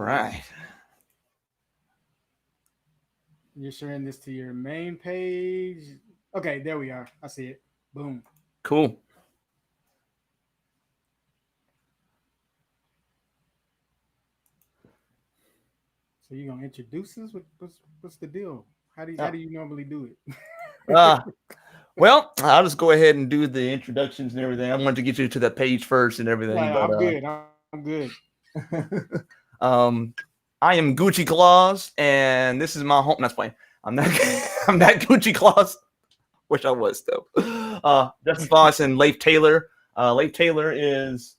right. You're sharing this to your main page. Okay, there we are. I see it. Boom. Cool. So you're gonna introduce us? What's the deal? How Uh, do you normally do uh, it? well, I'll just go ahead and do the introductions and everything. I wanted to get you to that page first and everything, Like but I'm good. I'm good. um, I am Gucci Claus, and this is my home. That's fine. I'm not. I'm not Gucci Claus. Wish I was though. Justin Foss and Lafe Taylor. Lafe Taylor is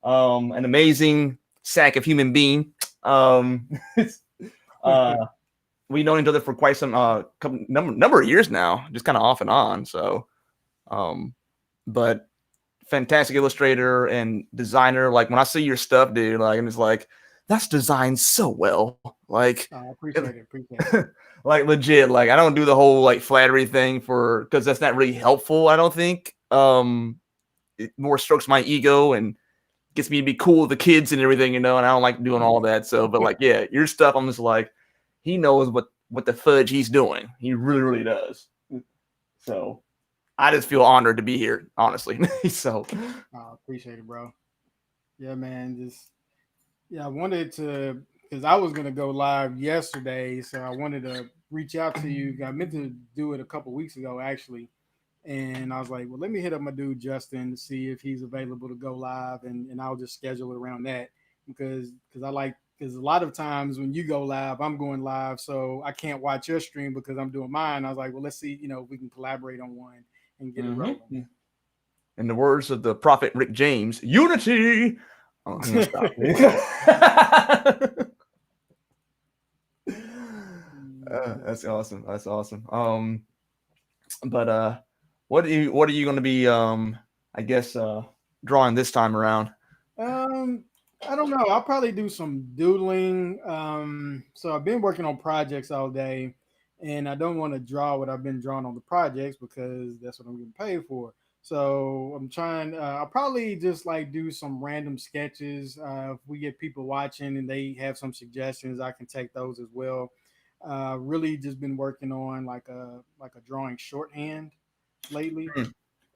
an amazing sack of human being. Um, uh, we known each other for quite some number of years now, just kind of off and on. So, um, but fantastic illustrator and designer. Like when I see your stuff, dude, like I'm just like, that's designed so well. Like, I appreciate it. Appreciate it. like legit. Like I don't do the whole like flattery thing for because that's not really helpful. I don't think. It more strokes my ego and gets me to be cool with the kids and everything, you know. And I don't like doing all that. So, but like, yeah, your stuff, I'm just like, he knows what the fudge he's doing. He really, really does. So I just feel honored to be here, honestly. So I appreciate it, bro. Yeah, man. Just yeah, I wanted to because I was gonna go live yesterday, so I wanted to reach out to you. I meant to do it a couple weeks ago, actually, and I was like, well, let me hit up my dude Justin to see if he's available to go live, and I'll just schedule it around that because I like because a lot of times when you go live, I'm going live, so I can't watch your stream because I'm doing mine. I was like, well, let's see, if we can collaborate on one and get it rolling. mm-hmm. In the words of the prophet Rick James, unity. Oh, I'm gonna stop. That's awesome. That's awesome. But what are you going to be I guess drawing this time around? Um, I don't know. I'll probably do some doodling. So I've been working on projects all day, and I don't want to draw what I've been drawing on the projects because that's what I'm getting paid for. So I'm trying. I'll probably just like do some random sketches. If we get people watching and they have some suggestions, I can take those as well. Really, just been working on like a drawing shorthand lately, Hmm.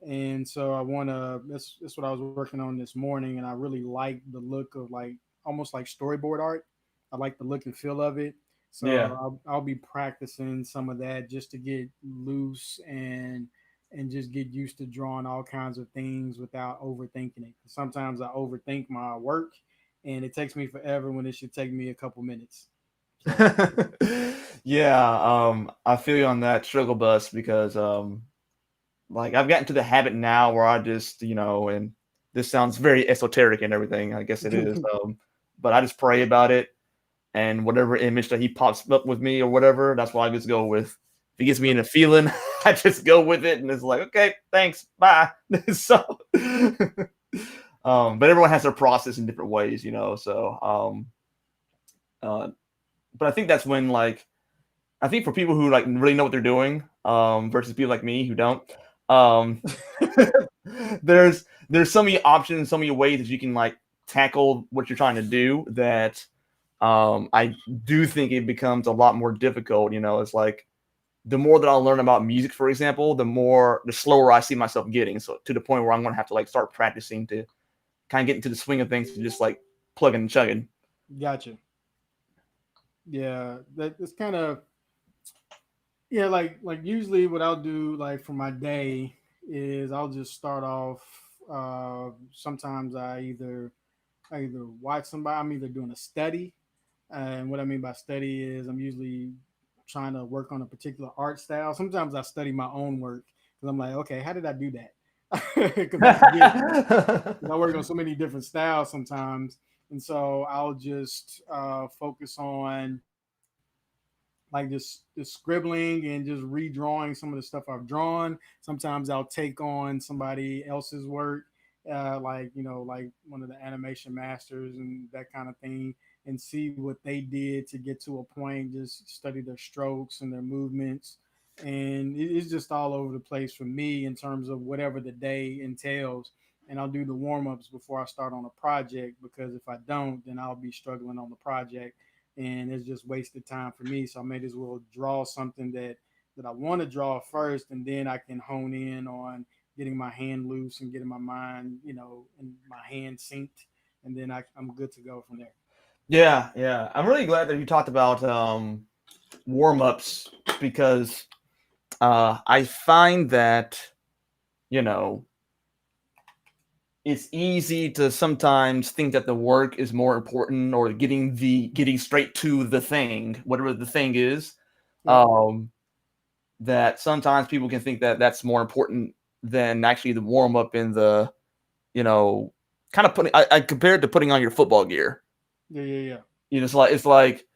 and so I want to. That's what I was working on this morning, and I really like the look of like almost like storyboard art. I like the look and feel of it. So Yeah. I'll be practicing some of that just to get loose and just get used to drawing all kinds of things without overthinking it. Sometimes I overthink my work, and it takes me forever when it should take me a couple minutes. So Yeah, I feel you on that struggle bus because like I've gotten to the habit now where I just, and this sounds very esoteric and everything, I guess it is. But I just pray about it and whatever image that he pops up with me or whatever, that's what I just go with. If he gets me in a feeling, I just go with it and it's like, okay, thanks, bye. So but everyone has their process in different ways, so uh but I think that's when like I think for people who like really know what they're doing, versus people like me who don't, um, there's so many options, so many ways that you can like tackle what you're trying to do that I do think it becomes a lot more difficult. It's like the more that I learn about music, for example, the slower I see myself getting. So to the point where I'm gonna have to like start practicing to kind of get into the swing of things to just like plugging and chugging. gotcha. Yeah, that's kind of yeah, like usually what I'll do like for my day is I'll just start off. Sometimes I either watch somebody. I'm either doing a study, and what I mean by study is I'm usually trying to work on a particular art style. Sometimes I study my own work because I'm like, okay, how did I do that? Because I forget. Because I work on so many different styles sometimes, and so I'll just focus on like just scribbling and just redrawing some of the stuff I've drawn. Sometimes I'll take on somebody else's work, like like one of the animation masters and that kind of thing, and see what they did to get to a point. Just study their strokes and their movements, and it's just all over the place for me in terms of whatever the day entails. and I'll do the warm ups before I start on a project, because if I don't, then I'll be struggling on the project, and it's just wasted time for me. So I may as well draw something that I want to draw first, and then I can hone in on getting my hand loose and getting my mind, and my hand synced, and then I'm good to go from there. Yeah, yeah. I'm really glad that you talked about warm ups because I find that you know it's easy to sometimes think that the work is more important or getting straight to the thing, whatever the thing is. Yep. Um, that sometimes people can think that that's more important than actually the warm up in the you know kind of putting. I compare it to putting on your football gear. Yeah, yeah, yeah. It's like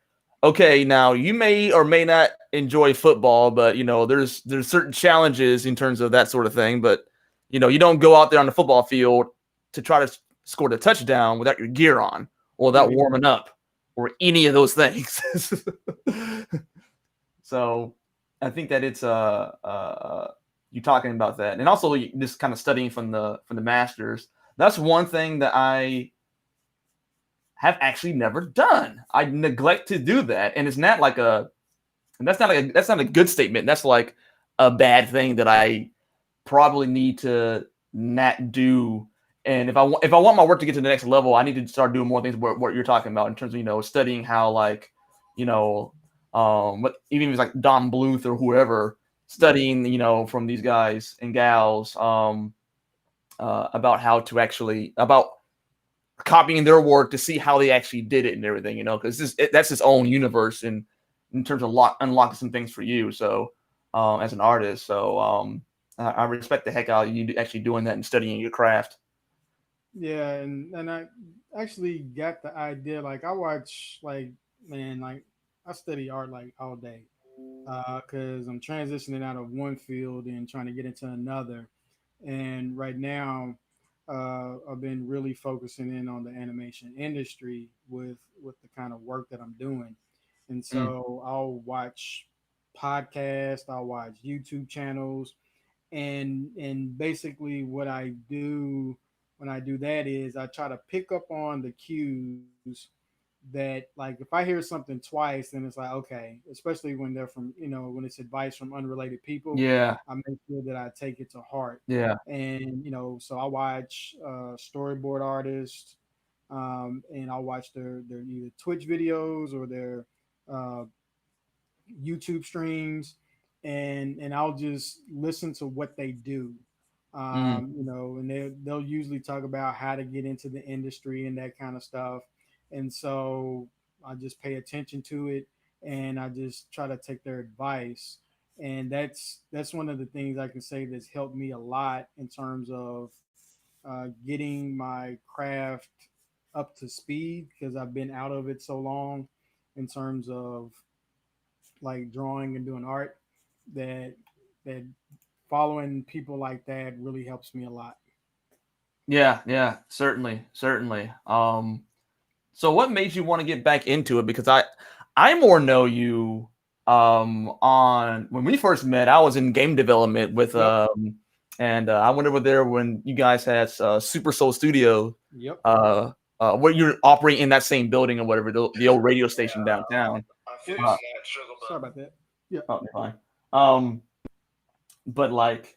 okay, now you may or may not enjoy football, but there's certain challenges in terms of that sort of thing. But you don't go out there on the football field to try to score the touchdown without your gear on or Yeah, without warming up or any of those things. So I think that it's you talking about that, and also just kind of studying from the masters. That's one thing that I have actually never done. I neglect to do that, and it's not like a and that's not a good statement. That's like a bad thing that I probably need to not do. And if I want my work to get to the next level, I need to start doing more things. What you're talking about in terms of studying how like you know what even if it's like Don Bluth or whoever studying from these guys and gals about how to actually about copying their work to see how they actually did it and everything, because that's its own universe in terms of unlocking some things for you. So, as an artist, so I respect the heck out of you actually doing that and studying your craft. yeah. And I actually got the idea. Like I watch, like, man, like I study art like all day, because I'm transitioning out of one field and trying to get into another. And right now, I've been really focusing in on the animation industry with the kind of work that I'm doing. And Mm, so I'll watch podcasts, I'll watch YouTube channels, and basically what I do when I do that is I try to pick up on the cues that, like, if I hear something twice, then it's like, okay, especially when they're from, when it's advice from unrelated people, yeah, I make sure that I take it to heart. yeah. And so I watch storyboard artists, and I'll watch their either Twitch videos or their uh, YouTube streams, and I'll just listen to what they do. Mm, And they'll usually talk about how to get into the industry and that kind of stuff. And so I just pay attention to it, and I just try to take their advice. And that's one of the things I can say that's helped me a lot in terms of getting my craft up to speed, because I've been out of it so long in terms of like drawing and doing art, that that following people like that really helps me a lot. yeah, yeah, certainly, certainly. So what made you want to get back into it? Because I more know you on when we first met. I was in game development with Yep. and I went over there when you guys had Super Soul Studio, Yep. where you're operating in that same building or whatever, the old radio station downtown. Oops. Sorry about that. Yeah. Oh, you're fine. Um, but like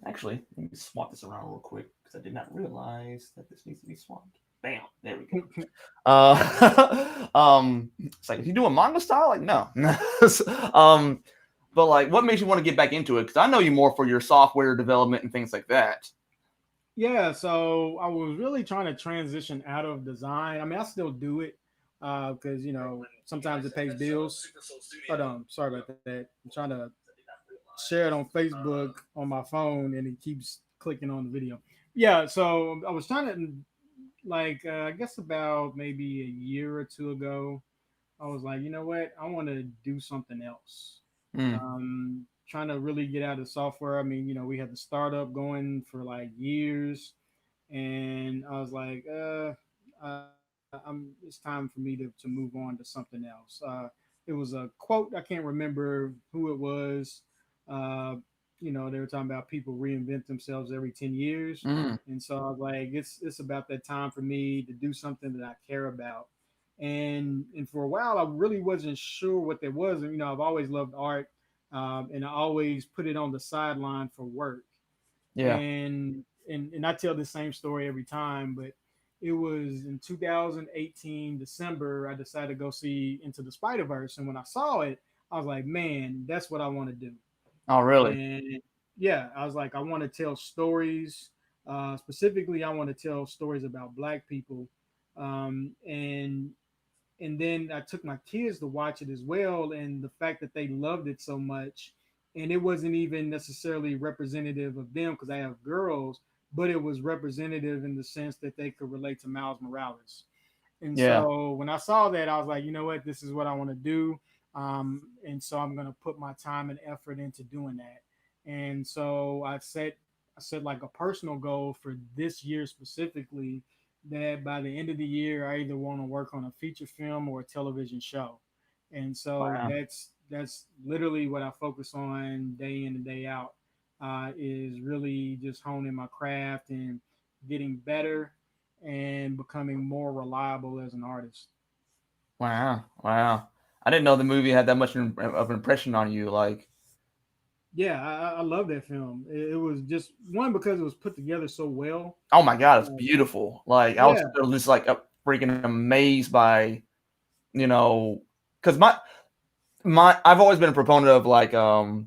actually, let me swap this around real quick because I did not realize that this needs to be swapped. Bam, there we go. It's like if you do a manga style, like no. um, but like, what makes you want to get back into it? Because I know you more for your software development and things like that. Yeah. So I was really trying to transition out of design. I mean, I still do it because sometimes it pays bills. Hold on. Sorry about that. I'm trying to share it on Facebook on my phone, and it keeps clicking on the video. Yeah. So I was trying to, like, I guess about maybe a year or two ago, I was like, you know what? I want to do something else. Mm, Trying to really get out of software. I mean, we had the startup going for like years, and I was like, it's time for me to move on to something else. It was a quote. I can't remember who it was, uh, they were talking about people reinvent themselves every 10 years. Mm. And so I was like, it's about that time for me to do something that I care about. And for a while, I really wasn't sure what that was. And, I've always loved art, and I always put it on the sideline for work. Yeah. And I tell the same story every time, but it was in 2018 December I decided to go see Into the Spider-Verse, and when I saw it, I was like, man, that's what I want to do. Oh, really? And yeah, I was like, I want to tell stories. Specifically, I want to tell stories about Black people. And then I took my kids to watch it as well, and the fact that they loved it so much, and it wasn't even necessarily representative of them because I have girls, but it was representative in the sense that they could relate to Miles Morales. And Yeah. so when I saw that, I was like, you know what, this is what I want to do. And so I'm going to put my time and effort into doing that. And so I set like a personal goal for this year specifically, that by the end of the year, I either want to work on a feature film or a television show. And so Wow. that's literally what I focus on day in and day out, is really just honing my craft and getting better and becoming more reliable as an artist. Wow. Wow. I didn't know the movie had that much of an impression on you. Like, Yeah, I love that film. It was just one because it was put together so well. oh my God, it's Uh, beautiful. Like, I was yeah, still just like freaking amazed by, you know, because my I've always been a proponent of like of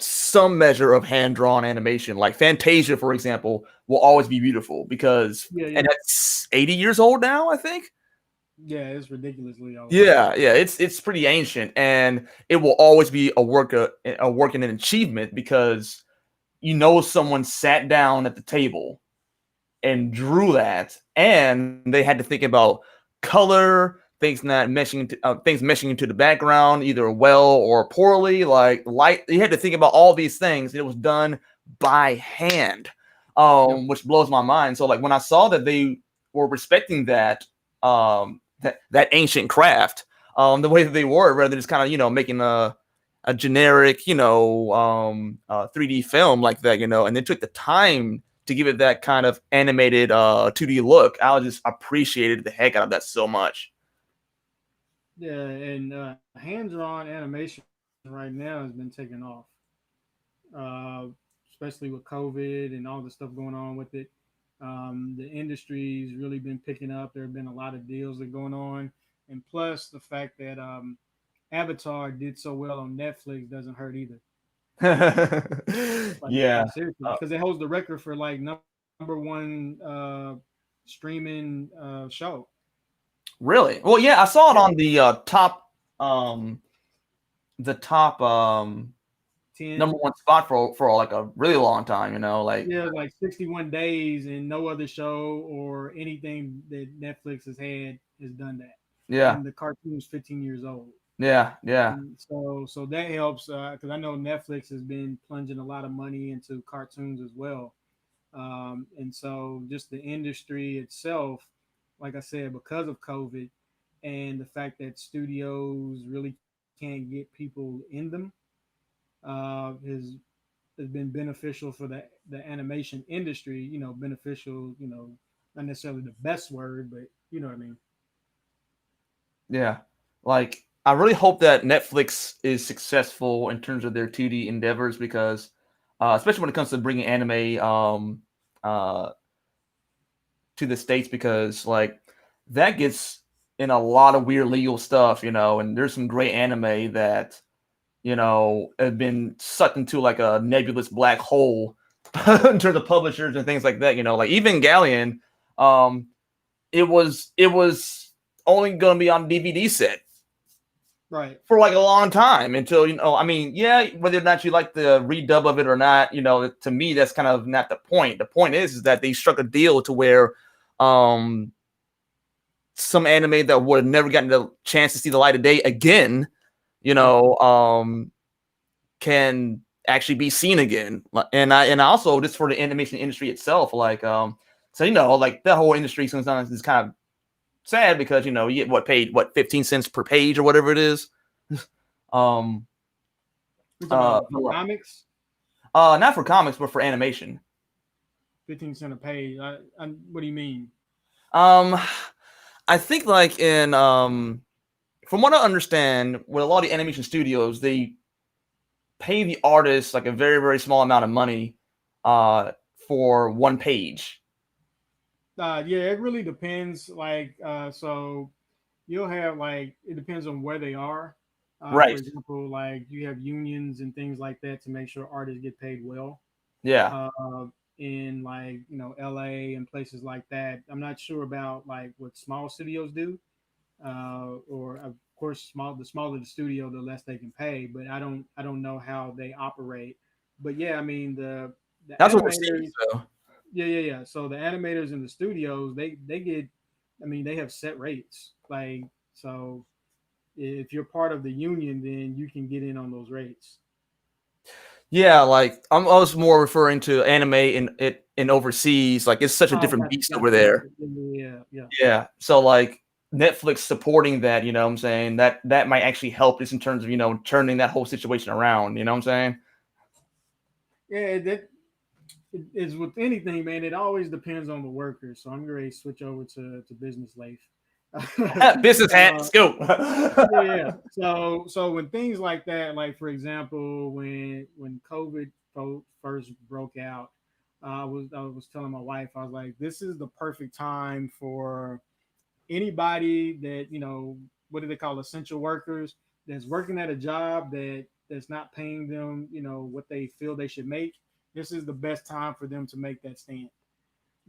some measure of hand drawn animation. Like Fantasia, for example, will always be beautiful because, yeah, and yeah, that's 80 years old now, I think. yeah. It's ridiculously old. Yeah, yeah, it's pretty ancient, and it will always be a work and an achievement because someone sat down at the table and drew that, and they had to think about color, things meshing into the background either well or poorly, like light. You had to think about all these things. It was done by hand, Yep. which blows my mind. So like when I saw that they were respecting that ancient craft, the way that they were, rather than just kind of making a generic 3D film like that, and they took the time to give it that kind of animated 2D look. I just appreciated the heck out of that so much. Yeah, and hand drawn animation right now has been taken off, uh, especially with COVID and all the stuff going on with it. The industry's really been picking up. There have been a lot of deals that are going on, and plus the fact that Avatar did so well on Netflix doesn't hurt either. Yeah. Like seriously, because it holds the record for like number one streaming show. Really? Well, yeah, I saw it Yeah, on um the top number 10. one spot for like a really long time, like Yeah, like 61 days, and no other show or anything that Netflix has had has done that. yeah, And the cartoon's 15 years old. yeah, yeah, And so that helps, because I know Netflix has been plunging a lot of money into cartoons as well. And so just the industry itself, like I said, because of COVID and the fact that studios really can't get people in them, has been beneficial for the animation industry. Beneficial. Not necessarily the best word, but you know what I mean. yeah. Like I really hope that Netflix is successful in terms of their 2D endeavors because, especially when it comes to bringing anime uh, to the states, because like that gets in a lot of weird legal stuff, and there's some great anime that have been sucked into like a nebulous black hole in terms of publishers and things like that. Like even Galleon, um, it was only going to be on DVD set Right. for like a long time until I mean, yeah, whether or not you like the redub of it or not, to me that's kind of not the point. The point is that they struck a deal to where um some anime that would have never gotten the chance to see the light of day again, you Yep. know, can actually be seen again. And I also just for the animation industry itself, like so like the whole industry sometimes is kind of sad because you get paid 15 cents per page or whatever it is. um We're talking about but, comics. Not for comics, but for animation. 15 cents a page. What do you mean? Um, I think like in from what I understand, with a lot of the animation studios, they pay the artist like a very very small amount of money, for one page. Yeah, it really depends. So you'll have like it depends on where they are. For Right. example, like you have unions and things like that to make sure artists get paid well. Yeah. Uh, in like LA and places like that. I'm not sure about like what small studios do, or of course the smaller the studio, the less they can pay. But I don't know how they operate. But yeah, I mean the That's what we're seeing. animators, So yeah. So the animators in the studios, they get, I mean, they have set rates. Like so, if you're part of the union, then you can get in on those rates. yeah, like I was more referring to anime in overseas. Like it's such a Oh, different gotcha, beast over gotcha, there. gotcha. Yeah. Yeah. So like Netflix supporting that, you know what I'm saying? That might actually help just in terms of, turning that whole situation around, you know what I'm saying? Yeah, that is with anything, man. It always depends on the worker. So I'm ready to switch over to business life. Business hat, uh, let's go. yeah. So when things like that, like for example, when COVID first broke out, I was telling my wife, I was like, this is the perfect time for anybody that what do they call essential workers that's working at a job that's not paying them what they feel they should make. This is the best time for them to make that stand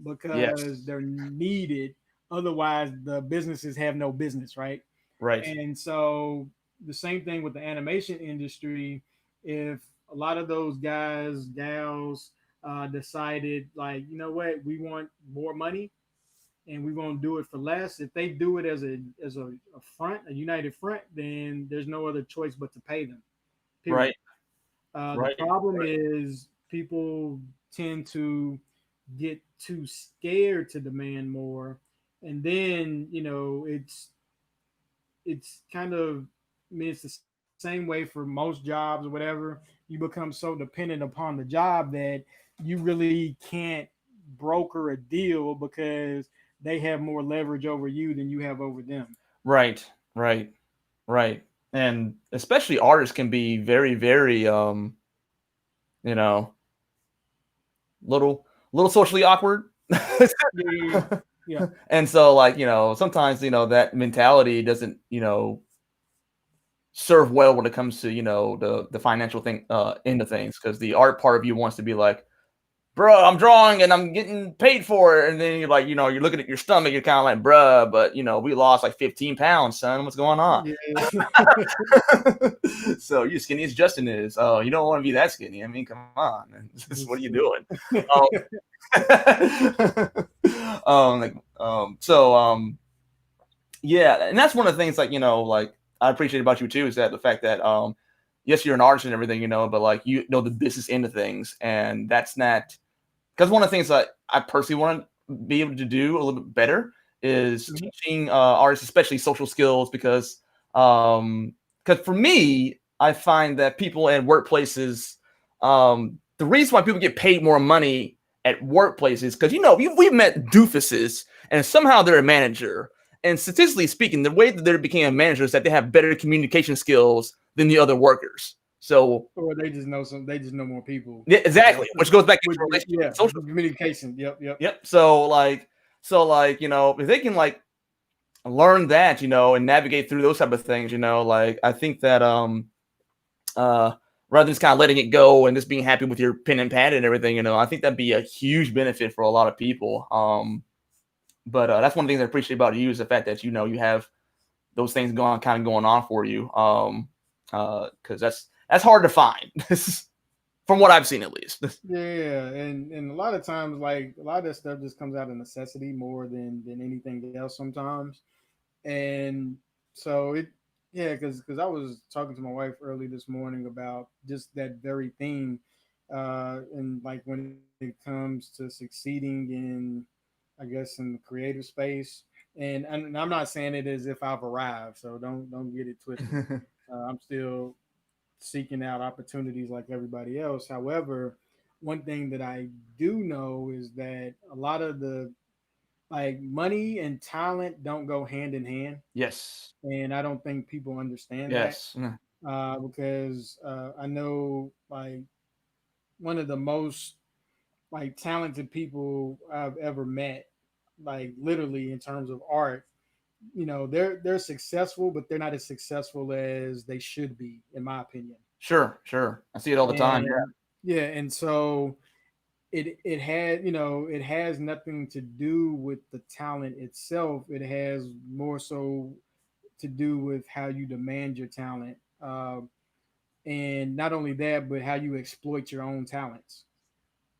because Yes. they're needed. Otherwise the businesses have no business, right? Right. And so the same thing with the animation industry. If a lot of those guys gals decided, like, you know what, we want more money and we won't do it for less. If they do it as a front, a united front, then there's no other choice but to pay them. Period. Right. The Right. problem Right. is people tend to get too scared to demand more, and then it's kind of, I mean, it's the same way for most jobs or whatever. You become so dependent upon the job that you really can't broker a deal because they have more leverage over you than you have over them. Right. Right. Right. And especially artists can be very, very you know, little socially awkward. Yeah. And so like, sometimes, that mentality doesn't, serve well when it comes to, the financial thing end of things, because the art part of you wants to be like, bro, I'm drawing and I'm getting paid for it. And then you're like, you're looking at your stomach, you're kind of like, bruh, but we lost like 15 pounds, son. What's going on? Yeah. So you're skinny as Justin is. Oh, you don't want to be that skinny. I mean, come on. What are you doing? Like, yeah, and that's one of the things, like, like I appreciate about you too, is that the fact that yes, you're an artist and everything, but like you know the business end of things, and that's not, because one of the things that I personally want to be able to do a little bit better is Mhm. teaching artists, especially social skills, because for me, I find that people in workplaces, the reason why people get paid more money at workplaces, because we've met doofuses, and somehow they're a manager. And statistically speaking, the way that they became a manager is that they have better communication skills than the other workers. So Or they just know they just know more people. yeah, exactly, which goes back into relationship Yeah, and social. communication. Yep. Yep. So like, if they can like learn that, and navigate through those type of things, like I think that uh rather than just kind of letting it go and just being happy with your pen and pad and everything, I think that'd be a huge benefit for a lot of people. But that's one of the things I appreciate about you, is the fact that you have those things going on for you. Because that's hard to find, from what I've seen at least. Yeah, and a lot of times, like a lot of that stuff just comes out of necessity more than anything else sometimes. And so yeah, because I was talking to my wife early this morning about just that very thing, and like when it comes to succeeding I guess, in the creative space. And I'm not saying it as if I've arrived, so don't get it twisted. I'm still seeking out opportunities like everybody else. However, one thing that I do know is that a lot of the like money and talent don't go hand in hand, Yes. and I don't think people understand that Yes. because I know like one of the most like talented people I've ever met, like literally in terms of art. You know, they're successful, but they're not as successful as they should be, in my opinion. Sure. Sure. I see it all the time. Yeah. And yeah, and so it had, you know, it has nothing to do with the talent itself. It has more so to do with how you demand your talent, and not only that, but how you exploit your own talents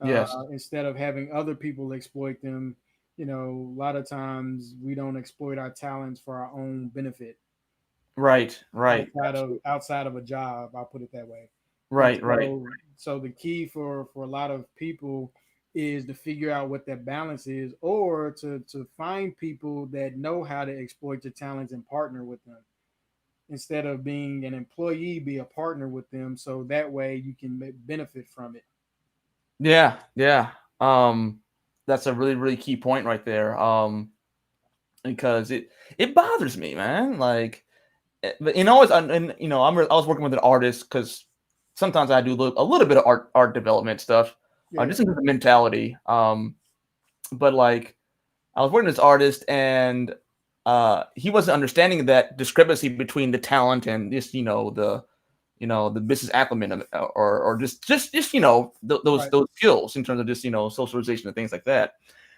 Yes. instead of having other people exploit them. You know, a lot of times we don't exploit our talents for our own benefit Right. Right. Absolutely. outside of a job. I'll put it that way. And Right. Right. so the key for a lot of people is to figure out what that balance is, or to find people that know how to exploit your talents and partner with them instead of being an employee, be a partner with them, so that way you can benefit from it. Yeah. Yeah. Um, that's a really, really key point right there. Because it bothers me, man. Like, but and you know, I was working with an artist because sometimes I do a little bit of art development stuff, Yeah, just in terms of mentality. But like I was working with this artist, and he wasn't understanding that discrepancy between the talent and just the business acumen of or just right. those skills in terms of just socialization and things like that.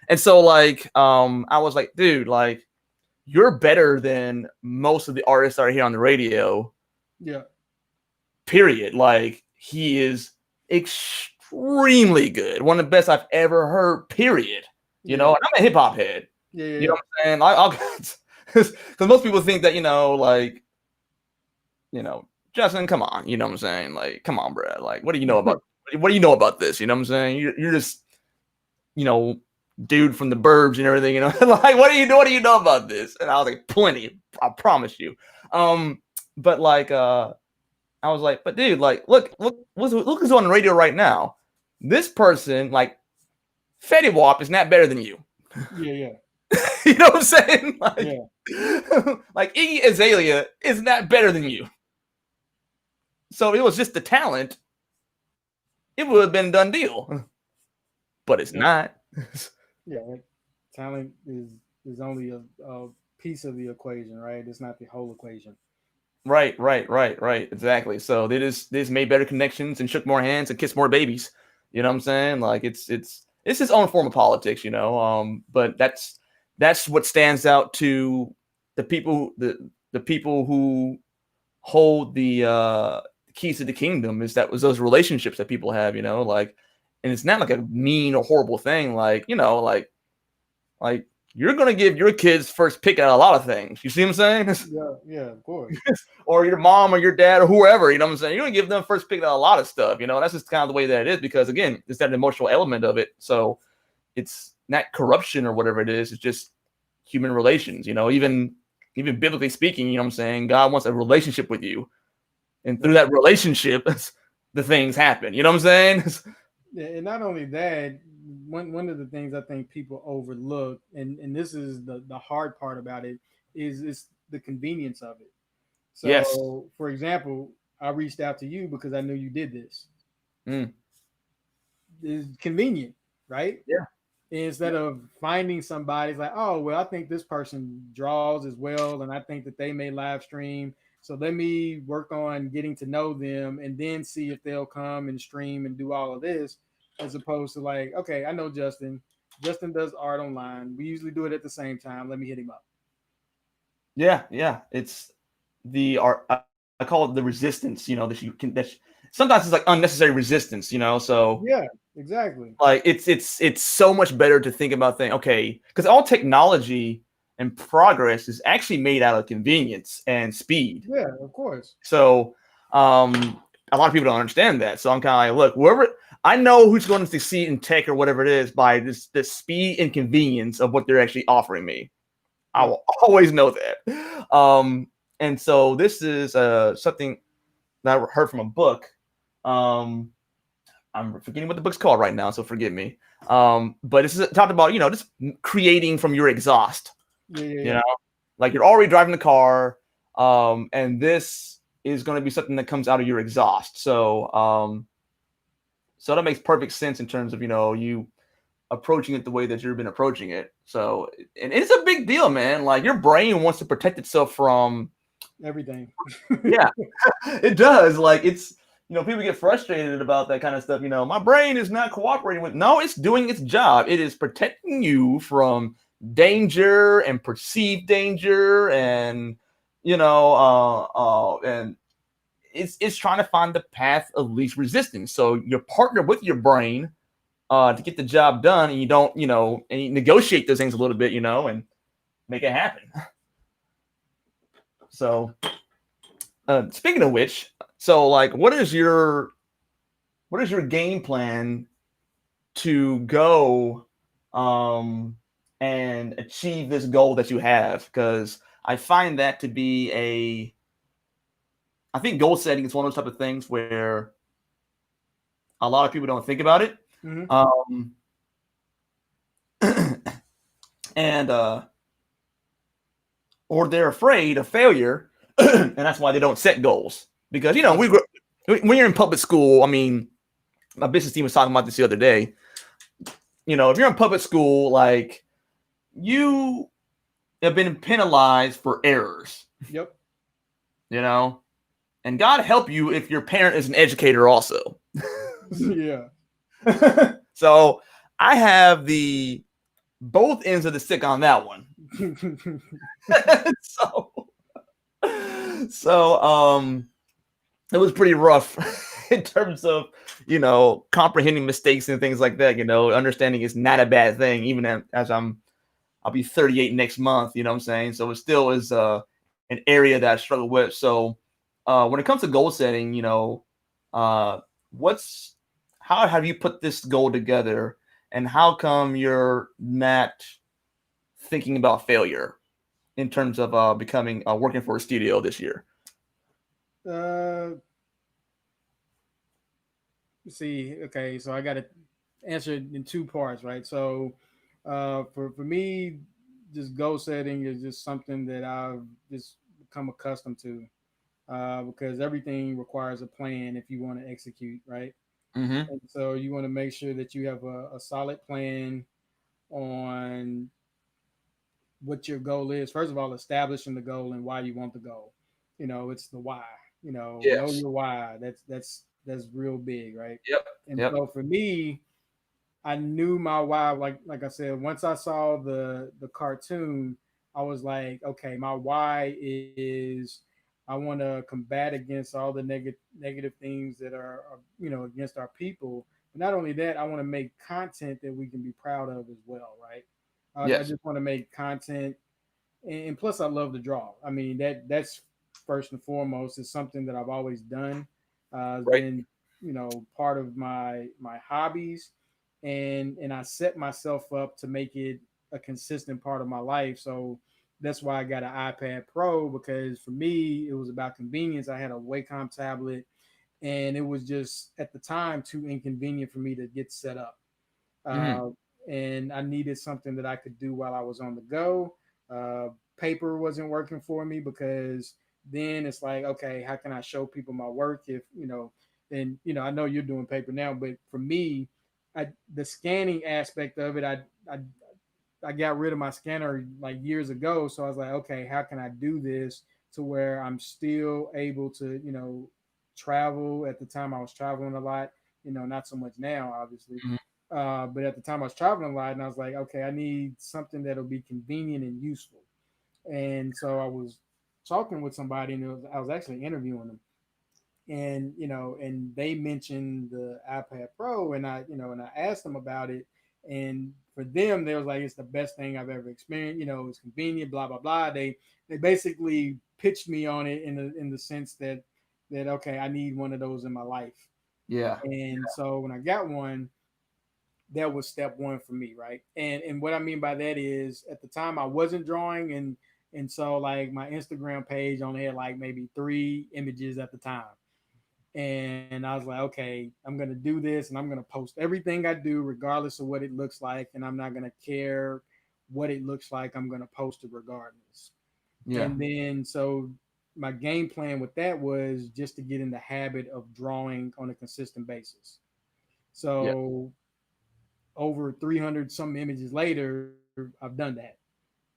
And so like I was like, dude, like you're better than most of the artists that are here on the radio. Yeah, Period. Like he is extremely good, one of the best I've ever heard. Period. yeah, And I'm a hip hop head. yeah, yeah, You know yeah. what I'm saying? I'll because most people think that like Justin, come on. You know what I'm saying? Like, come on, bro. Like, what do you know about this? You know what I'm saying? You're just you know dude from the burbs and everything. Like, what do you know about this? And I was like, plenty. I promise you. But like I was like, but dude, like, look who's on the radio right now. This person, like, Fetty Wap is not better than you. Yeah, yeah, You know what I'm saying? Like, yeah. like Iggy Azalea is not better than you. So it was just the talent. It would have been a done deal, but it's Yep. not. Yeah, like, talent is only a piece of the equation, right? It's not the whole equation. Right. Exactly. So they just made better connections and shook more hands and kissed more babies. You know what I'm saying? Like it's his own form of politics, But that's what stands out to the people who hold the keys to the kingdom is that was those relationships that people have, like, and it's not like a mean or horrible thing, like, like you're gonna give your kids first pick at a lot of things. You see what I'm saying? Yeah, yeah, of course. Or your mom or your dad or whoever, you know what I'm saying? You're gonna give them first pick at a lot of stuff, That's just kind of the way that it is because again, it's that emotional element of it. So it's not corruption or whatever it is, it's just human relations, even biblically speaking, you know what I'm saying? God wants a relationship with you. And through that relationship, the things happen. You know what I'm saying? Yeah, and not only that, one of the things I think people overlook, and this is the hard part about it, is the convenience of it. Yes. So, for example, I reached out to you because I knew you did this. Mm. It's convenient, right? Yeah. Instead of finding somebody, it's like, oh, well, I think this person draws as well, and I think that they may live stream. So let me work on getting to know them and then see if they'll come and stream and do all of this, as opposed to like, okay, I know Justin. Justin does art online. We usually do it at the same time. Let me hit him up. Yeah. It's the art. I call it the resistance. That you can. Sometimes it's like unnecessary resistance. So Yeah, exactly. like it's so much better to think about things. Okay, because all technology and progress is actually made out of convenience and speed. Yeah, of course. So a lot of people don't understand that. So I'm kind of like, look, whoever I know who's going to succeed in tech or whatever it is by this speed and convenience of what they're actually offering me. I will always know that. And so this is something that I heard from a book. Um, I'm forgetting what the book's called right now, so forgive me. But this is talked about, just creating from your exhaust. Yeah, yeah, You yeah. know, like you're already driving the car, and this is going to be something that comes out of your exhaust. So that makes perfect sense in terms of you approaching it the way that you've been approaching it. So, and it's a big deal, man. Like your brain wants to protect itself from. Everything. Yeah, it does. Like it's people get frustrated about that kind of stuff. My brain is not cooperating with. No, it's doing its job. It is protecting you from danger and perceived danger, and and it's trying to find the path of least resistance. So you partner with your brain to get the job done, and you don't and you negotiate those things a little bit, and make it happen. So speaking of which, so like, what is your game plan to go and achieve this goal that you have? Because I find that to be I think goal setting is one of those type of things where a lot of people don't think about it. Mm-hmm. And or they're afraid of failure, and that's why they don't set goals. Because when you're in public school, I mean, my business team was talking about this the other day. If you're in public school, like you have been penalized for errors. Yep. And God help you if your parent is an educator also. Yeah. So I have the both ends of the stick on that one. so it was pretty rough in terms of comprehending mistakes and things like that. Understanding is not a bad thing, even as I'll be 38 next month. You know what I'm saying? So it still is an area that I struggle with. So when it comes to goal setting, how have you put this goal together, and how come you're not thinking about failure in terms of becoming working for a studio this year? See, okay, so I got to answer it in two parts, right? So, for me, just goal setting is just something that I've just become accustomed to, because everything requires a plan if you want to execute, right? Mm-hmm. And so you want to make sure that you have a solid plan on what your goal is. First of all, establishing the goal and why you want the goal. It's the why. Know Yes. your why. That's real big, right? Yep. And Yep. so for me, I knew my why. Like I said, once I saw the cartoon, I was like, okay, my why is I want to combat against all the negative things that are against our people. But not only that, I want to make content that we can be proud of as well, right? I Yes. just want to make content, and plus I love to draw. I mean that's first and foremost is something that I've always done. It's Right. been part of my hobbies, and I set myself up to make it a consistent part of my life. So that's why I got an iPad Pro, because for me it was about convenience. I had a Wacom tablet, and it was just at the time too inconvenient for me to get set up. Mm-hmm. uh, and I needed something that I could do while I was on the go. Paper wasn't working for me, because then it's like, okay, how can I show people my work if and I know you're doing paper now, but for me, the scanning aspect of it, I got rid of my scanner like years ago, so I was like, okay, how can I do this to where I'm still able to travel? At the time I was traveling a lot, not so much now, obviously. Mm-hmm. But at the time I was traveling a lot, and I was like, okay, I need something that'll be convenient and useful. And so I was talking with somebody, and I was actually interviewing them, and and they mentioned the iPad Pro, and I asked them about it, and for them, they was like, it's the best thing I've ever experienced. It's convenient, blah blah blah. They basically pitched me on it in the sense that okay, I need one of those in my life. Yeah. And so when I got one, that was step one for me, right? And what I mean by that is, at the time I wasn't drawing, and so like my Instagram page only had like maybe 3 images at the time. And I was like, okay, I'm gonna do this, and I'm gonna post everything I do, regardless of what it looks like, and I'm not gonna care what it looks like. I'm gonna post it regardless. Yeah. And then so my game plan with that was just to get in the habit of drawing on a consistent basis. Yeah. So over 300 some images later, I've done that,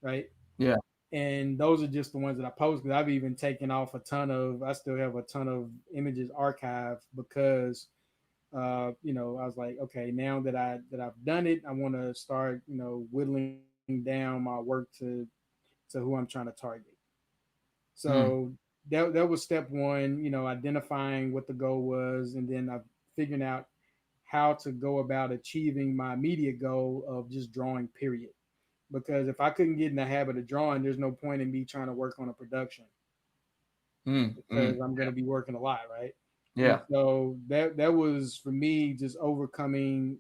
right? Yeah. And those are just the ones that I post, because I've even taken off a ton of. I still have a ton of images archived because I was like, okay, now that I've done it, I want to start, whittling down my work to who I'm trying to target. Mm. So that was step one, identifying what the goal was, and then I figuring out how to go about achieving my immediate goal of just drawing, period. Because if I couldn't get in the habit of drawing, there's no point in me trying to work on a production, Mm. because Mm. I'm going to be working a lot, right? And Yeah. so that was for me, just overcoming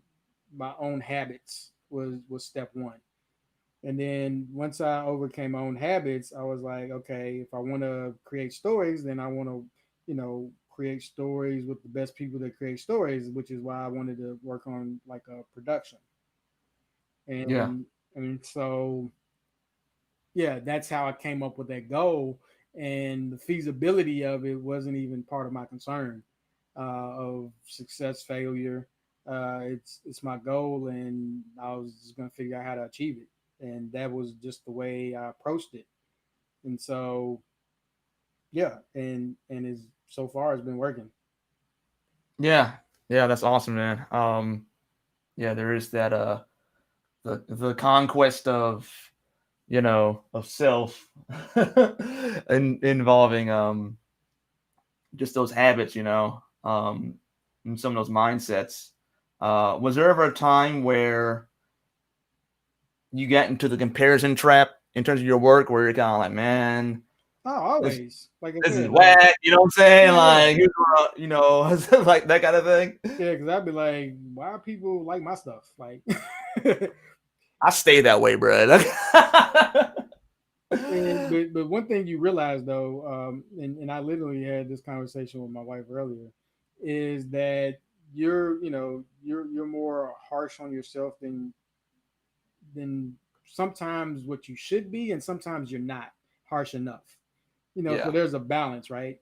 my own habits was step one. And then once I overcame my own habits, I was like, okay, if I want to create stories, then I want to, create stories with the best people that create stories, which is why I wanted to work on like a production. Yeah. And so yeah, that's how I came up with that goal. And the feasibility of it wasn't even part of my concern of success, failure. It's my goal, and I was just gonna figure out how to achieve it. And that was just the way I approached it. And so yeah, and is so far it's been working. Yeah. Yeah. That's awesome, man. Yeah, there is that the conquest of of self and involving just those habits, and some of those mindsets. Was there ever a time where you got into the comparison trap in terms of your work, where you're kind of like, man, Oh, this always, like I this is said, like whack, you know what I'm saying? yeah, yeah, Like, here's what, like that kind of thing. yeah. Because I'd be like, why people like my stuff? Like, I stay that way, bro. but one thing you realize though, and I literally had this conversation with my wife earlier, is that you're more harsh on yourself than sometimes what you should be, and sometimes you're not harsh enough. So Yeah, there's a balance, right?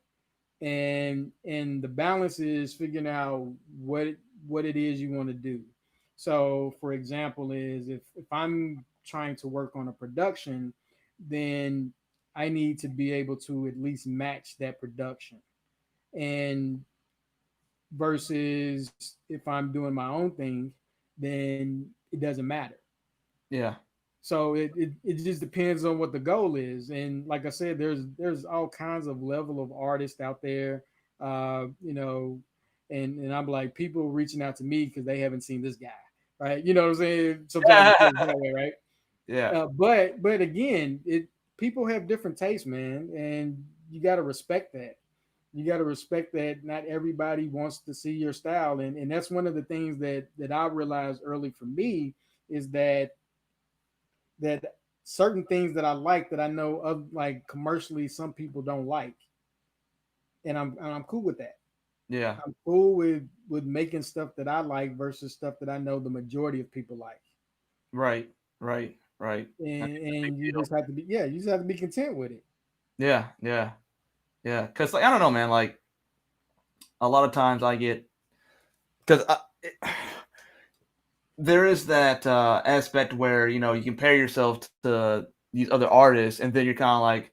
And the balance is figuring out what it is you want to do. So for example, is if I'm trying to work on a production, then I need to be able to at least match that production. And versus if I'm doing my own thing, then it doesn't matter. yeah, So it just depends on what the goal is. And like I said, there's all kinds of level of artists out there, uh, you know, and I'm like, people reaching out to me because they haven't seen this guy, right? You know what I'm saying? Sometimes it feels that way, right? yeah, But again, it people have different tastes, man, and you got to respect that. You got to respect that not everybody wants to see your style, and that's one of the things that I realized early for me, is that certain things that I like, that I know of, like commercially some people don't like, and I'm cool with that. yeah. I'm cool with making stuff that I like versus stuff that I know the majority of people like. Right, right, right. I think it's a big And you deal. just have to be, yeah, you just have to be content with it. Yeah, yeah, yeah. Because like I don't know, man. Like a lot of times I get because there is that aspect where you compare yourself to these other artists, and then you're kind of like,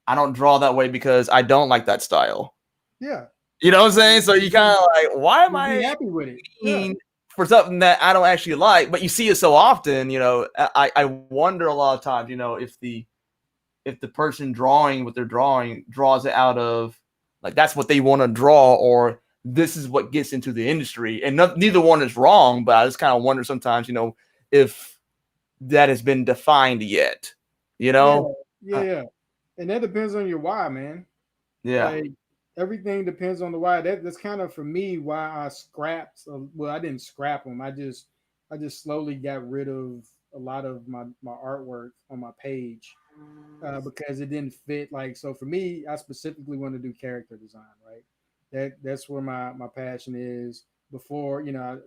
I don't draw that way because I don't like that style. Yeah, You know what I'm saying? just, So you kind of like, why am just be I happy with it. Yeah, paying for something that I don't actually like? But you see it so often. I wonder a lot of times, if the person drawing what they're drawing draws it out of like that's what they want to draw, or this is what gets into the industry, and neither one is wrong. But I just kind of wonder sometimes, if that has been defined yet. You yeah, know? yeah, yeah. And that depends on your why, man. Yeah, Like everything depends on the why. That's kind of for me why I scrapped. Well, I didn't scrap them. I just slowly got rid of a lot of my artwork on my page, because it didn't fit. Like, so for me, I specifically want to do character design, right? That's where my passion is. Before, I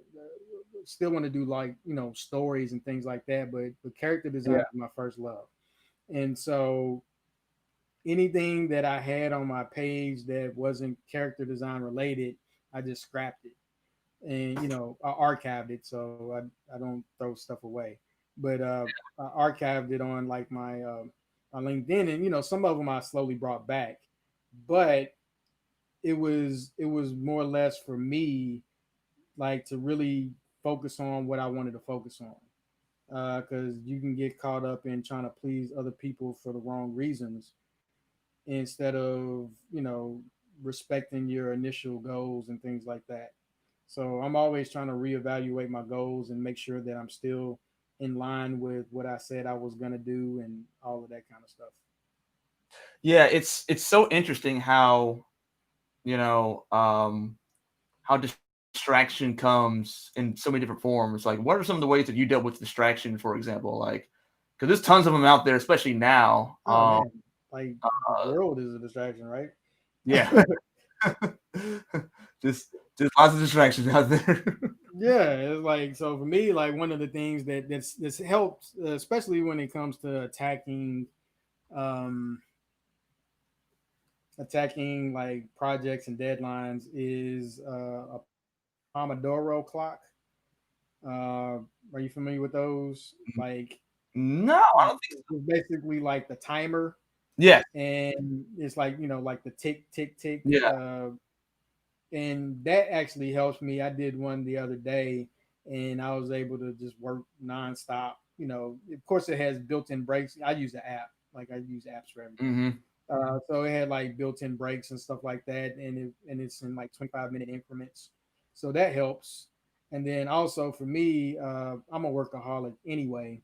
still want to do like, stories and things like that, but character design Yeah. is my first love. And so anything that I had on my page that wasn't character design related, I just scrapped it, and I archived it so I don't throw stuff away. But I archived it on like my LinkedIn, and some of them I slowly brought back, but it was more or less for me, like, to really focus on what I wanted to focus on, because you can get caught up in trying to please other people for the wrong reasons, instead of respecting your initial goals and things like that. So I'm always trying to reevaluate my goals and make sure that I'm still in line with what I said I was gonna do and all of that kind of stuff. Yeah, it's so interesting how, you know, how distraction comes in so many different forms. Like, what are some of the ways that you dealt with distraction, for example? Like, because there's tons of them out there, especially now. Oh man, like the Uh, world is a distraction, right? yeah, just just lots of distractions out there. Yeah, it's like, so for me, like, one of the things that's helped, especially when it comes to um attacking like projects and deadlines, is a Pomodoro clock. Are you familiar with those? Like, No, I don't think so. it's basically like the timer, Yeah, and it's like, like the tick tick tick, yeah. and that actually helps me. I did one the other day, and I was able to just work nonstop. Of course, it has built-in breaks. I use the app. Like, I use apps for everything. Hmm. So it had like built-in breaks and stuff like that, and it's in like 25-minute increments. So that helps. And then also for me, I'm a workaholic anyway,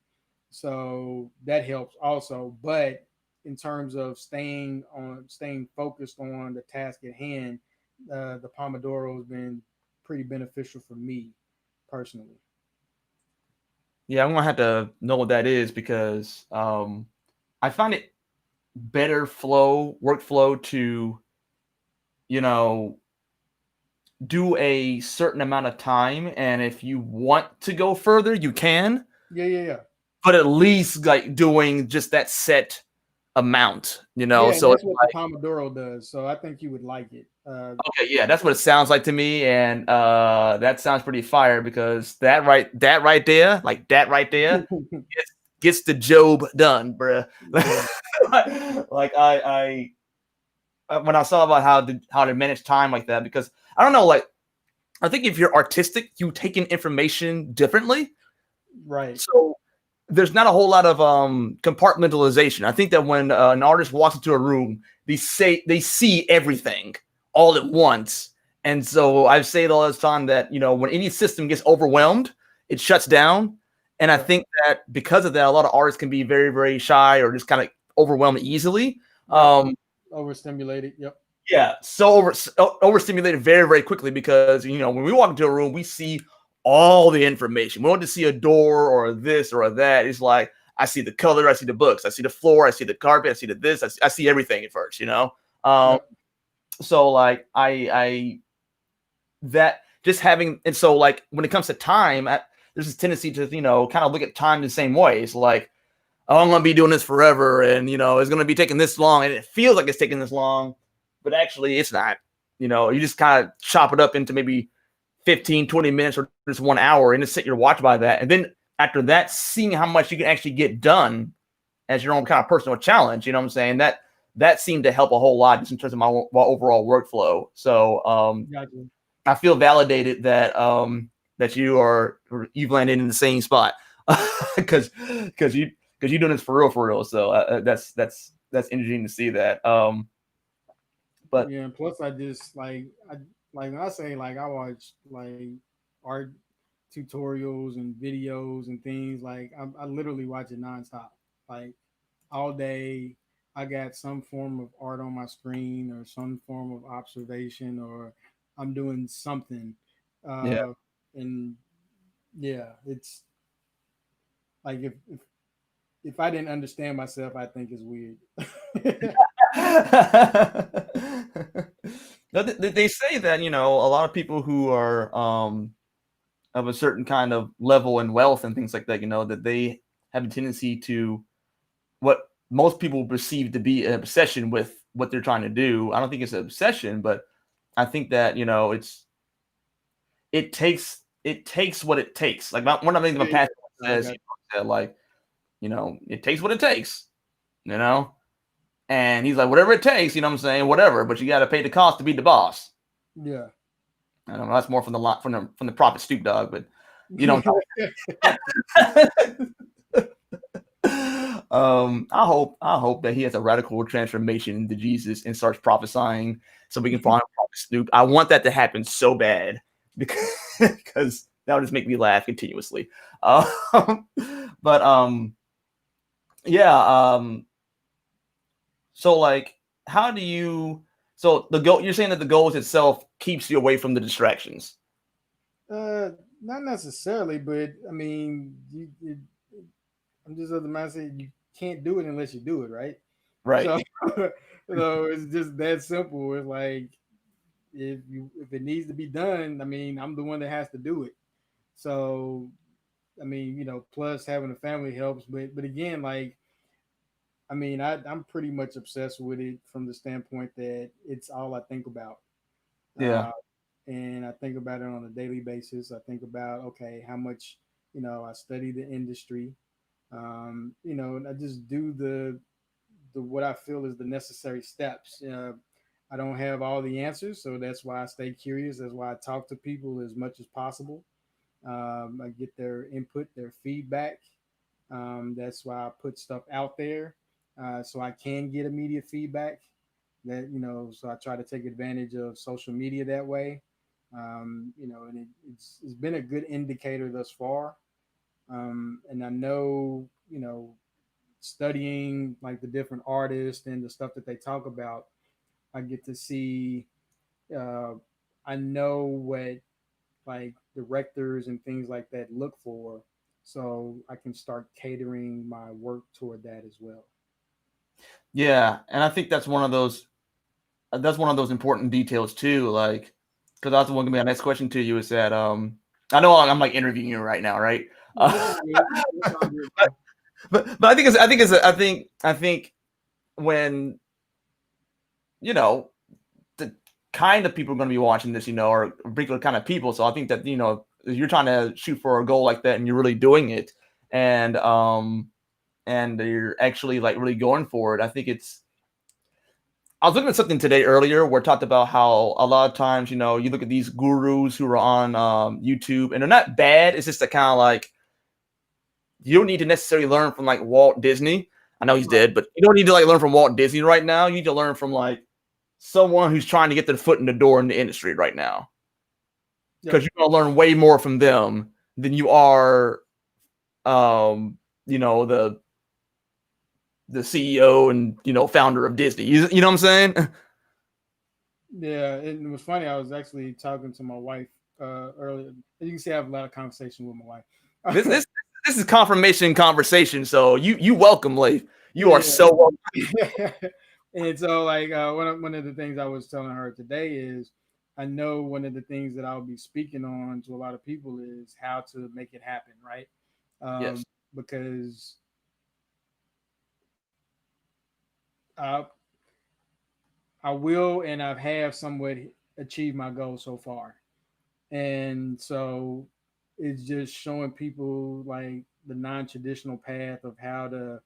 so that helps also. But in terms of staying focused on the task at hand, the Pomodoro has been pretty beneficial for me personally. Yeah, I'm gonna have to know what that is because I find it better workflow to, you know, do a certain amount of time, and if you want to go further, you can, Yeah, yeah, yeah. but at least like doing just that set amount, Yeah, and So it's that's what the Pomodoro does. So I think you would like it. okay, yeah, that's what it sounds like to me, and that sounds pretty fire because that right there, gets the job done, bruh. Yeah, Like when I saw about how to manage time like that, because I don't know, like I think if you're artistic, you take in information differently. right. So there's not a whole lot of compartmentalization. I think that when an artist walks into a room, they see everything all at once. And so I say it all the time that, when any system gets overwhelmed, it shuts down. And I Yep. think that because of that, a lot of artists can be very, very shy or just kind of overwhelmed easily. Yep. Um, Overstimulated. Yep. yeah, overstimulated very, very quickly because when we walk into a room, we see all the information. We don't just see a door or this or that. It's like I see the color, I see the books, I see the floor, I see the carpet, I see the this, I see everything at first. Um, Yep. so like I that just having, and so like when it comes to time, there's this tendency to kind of look at time the same way. It's like, oh, I'm gonna be doing this forever, and it's gonna be taking this long, and it feels like it's taking this long, but actually it's not. You just kind of chop it up into maybe 15, 20 minutes or just 1 hour, and just set your watch by that. And then after that, seeing how much you can actually get done as your own kind of personal challenge. You know what I'm saying? That seemed to help a whole lot just in terms of my overall workflow. So Gotcha. I feel validated that that you've landed in the same spot because you're doing this for real. So that's interesting to see that. But Yeah. And plus, I just like when I say, like, I watch like art tutorials and videos and things. Like, I literally watch it nonstop. Like, all day, I got some form of art on my screen or some form of observation, or I'm doing something. yeah. Uh, and yeah, it's like, if I didn't understand myself, I think it's weird. They say that, a lot of people who are of a certain kind of level and wealth and things like that, that they have a tendency to what most people perceive to be an obsession with what they're trying to do. I don't think it's an obsession, but I think that, it takes what it takes. Like one of the things my Yeah, pastor I says, got that like, it takes what it takes, and he's like, whatever it takes, what I'm saying, whatever, but you got to pay the cost to be the boss. yeah. I don't know. That's more from the prophet Stoop Dog, but you don't. I hope that he has a radical transformation into Jesus and starts prophesying, so we can find Prophet Snoop. I want that to happen so bad because that would just make me laugh continuously. Um, but yeah. So like, how do you? So the goal, you're saying that the goals itself keeps you away from the distractions, Not necessarily, but I mean, I'm just of the mindset you can't do it unless you do it, right? right? So, it's just that simple. It's like if it needs to be done, I mean, I'm the one that has to do it. So, I mean, plus having a family helps, but again, like, I mean, I'm pretty much obsessed with it from the standpoint that it's all I think about. Yeah, Uh, and I think about it on a daily basis. I think about, okay, how much, I study the industry. And I just do the what I feel is the necessary steps. I don't have all the answers, so that's why I stay curious. That's why I talk to people as much as possible. I get their input, their feedback. That's why I put stuff out there, so I can get immediate feedback. So I try to take advantage of social media that way. And it's been a good indicator thus far. And I know, studying like the different artists and the stuff that they talk about, I get to see. Uh, I know what like directors and things like that look for, so I can start catering my work toward that as well. yeah, and I think that's one of those important details too. Like, because that's one gonna be my next question to you is that I know I'm like interviewing you right now, right? No, it's all good. It's all good, bro. But I think when the kind of people are going to be watching this, are particular kind of people. So I think that if you're trying to shoot for a goal like that and you're really doing it, and you're actually like really going for it. I think it's. I was looking at something today earlier where it talked about how a lot of times, you look at these gurus who are on YouTube and they're not bad. It's just that kind of like you don't need to necessarily learn from like Walt Disney. I know he's Right. dead, but you don't need to like learn from Walt Disney right now. You need to learn from like someone who's trying to get their foot in the door in the industry right now. Yep. Because you're gonna learn way more from them than you are the CEO and founder of Disney. You know what I'm saying? Yeah, it was funny. I was actually talking to my wife earlier. As you can see, I have a lot of conversation with my This wife. this this is confirmation conversation. So you welcome, Lafe. You are Yeah. so welcome. And so, like, one of the things I was telling her today is, I know one of the things that I'll be speaking on to a lot of people is how to make it happen, right? Yes. Because I I will and I have somewhat achieved my goal so far, and so it's just showing people like the non-traditional path of how to,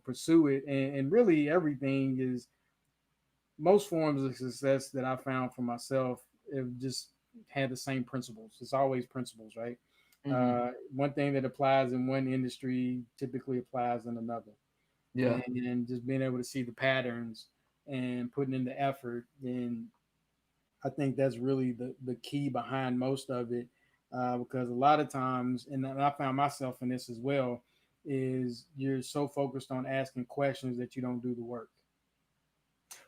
pursue it, and really everything is most forms of success that I found for myself have just had the same principles. It's always principles, right? Hmm. One thing that applies in one industry typically applies in another, Yeah. and just being able to see the patterns and putting in the effort, then I think that's really the key behind most of it. Because a lot of times, and I found myself in this as well, is you're so focused on asking questions that you don't do the work.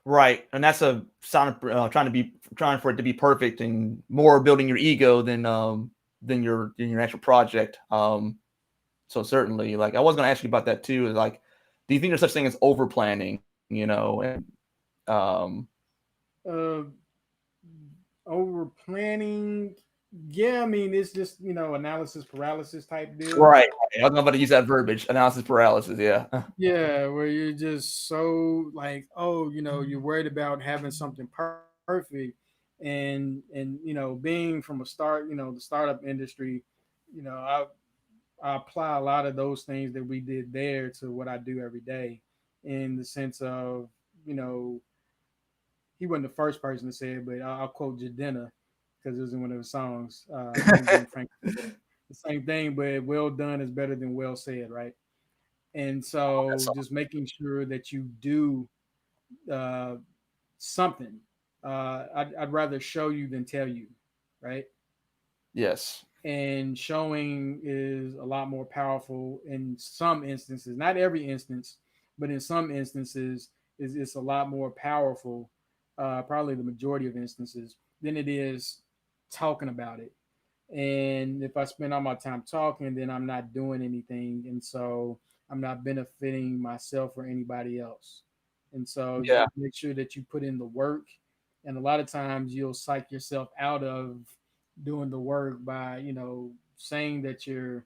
Right, and that's a sign of trying for it to be perfect and more building your ego than your actual project. So certainly, like I was going to ask you about that too. Is like, do you think there's such thing as over planning? And um, Uh, over planning. Yeah, I mean it's just analysis paralysis type deal. Right. I don't know about to use that verbiage. Analysis paralysis. Yeah. Yeah, where you're just so like, oh, you're worried about having something perfect, and being from a start, the startup industry, I apply a lot of those things that we did there to what I do every day, in the sense of, you know, he wasn't the first person to say it, but I'll quote Jadena because it was in one of his songs. Benjamin Franklin said the same thing, but well done is better than well said, right? And That's so all. just making sure that you do uh, something. I'd rather show you than tell you, right? Yes. And showing is a lot more powerful in some instances, not every instance, but in some instances is it's a lot more powerful, probably the majority of instances, than it is talking about it. And if I spend all my time talking, then I'm not doing anything, and so I'm not benefiting myself or anybody else. And so Yeah. just make sure that you put in the work, and a lot of times you'll psych yourself out of doing the work by saying that you're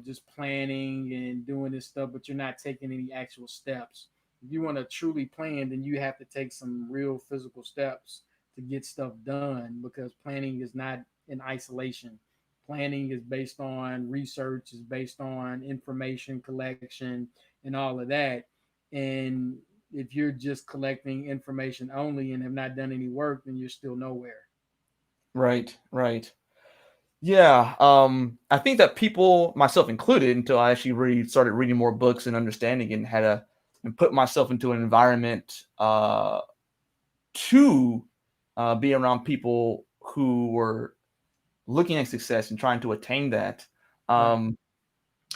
just planning and doing this stuff, but you're not taking any actual steps. If you want to truly plan, then you have to take some real physical steps to get stuff done, because planning is not in isolation. Planning is based on research, is based on information collection and all of that. And if you're just collecting information only and have not done any work, then you're still nowhere. Right. Right. Yeah. I think that people, myself included, until I actually really started reading more books and understanding and had a and put myself into an environment to be around people who were looking at success and trying to attain that. Right. Um,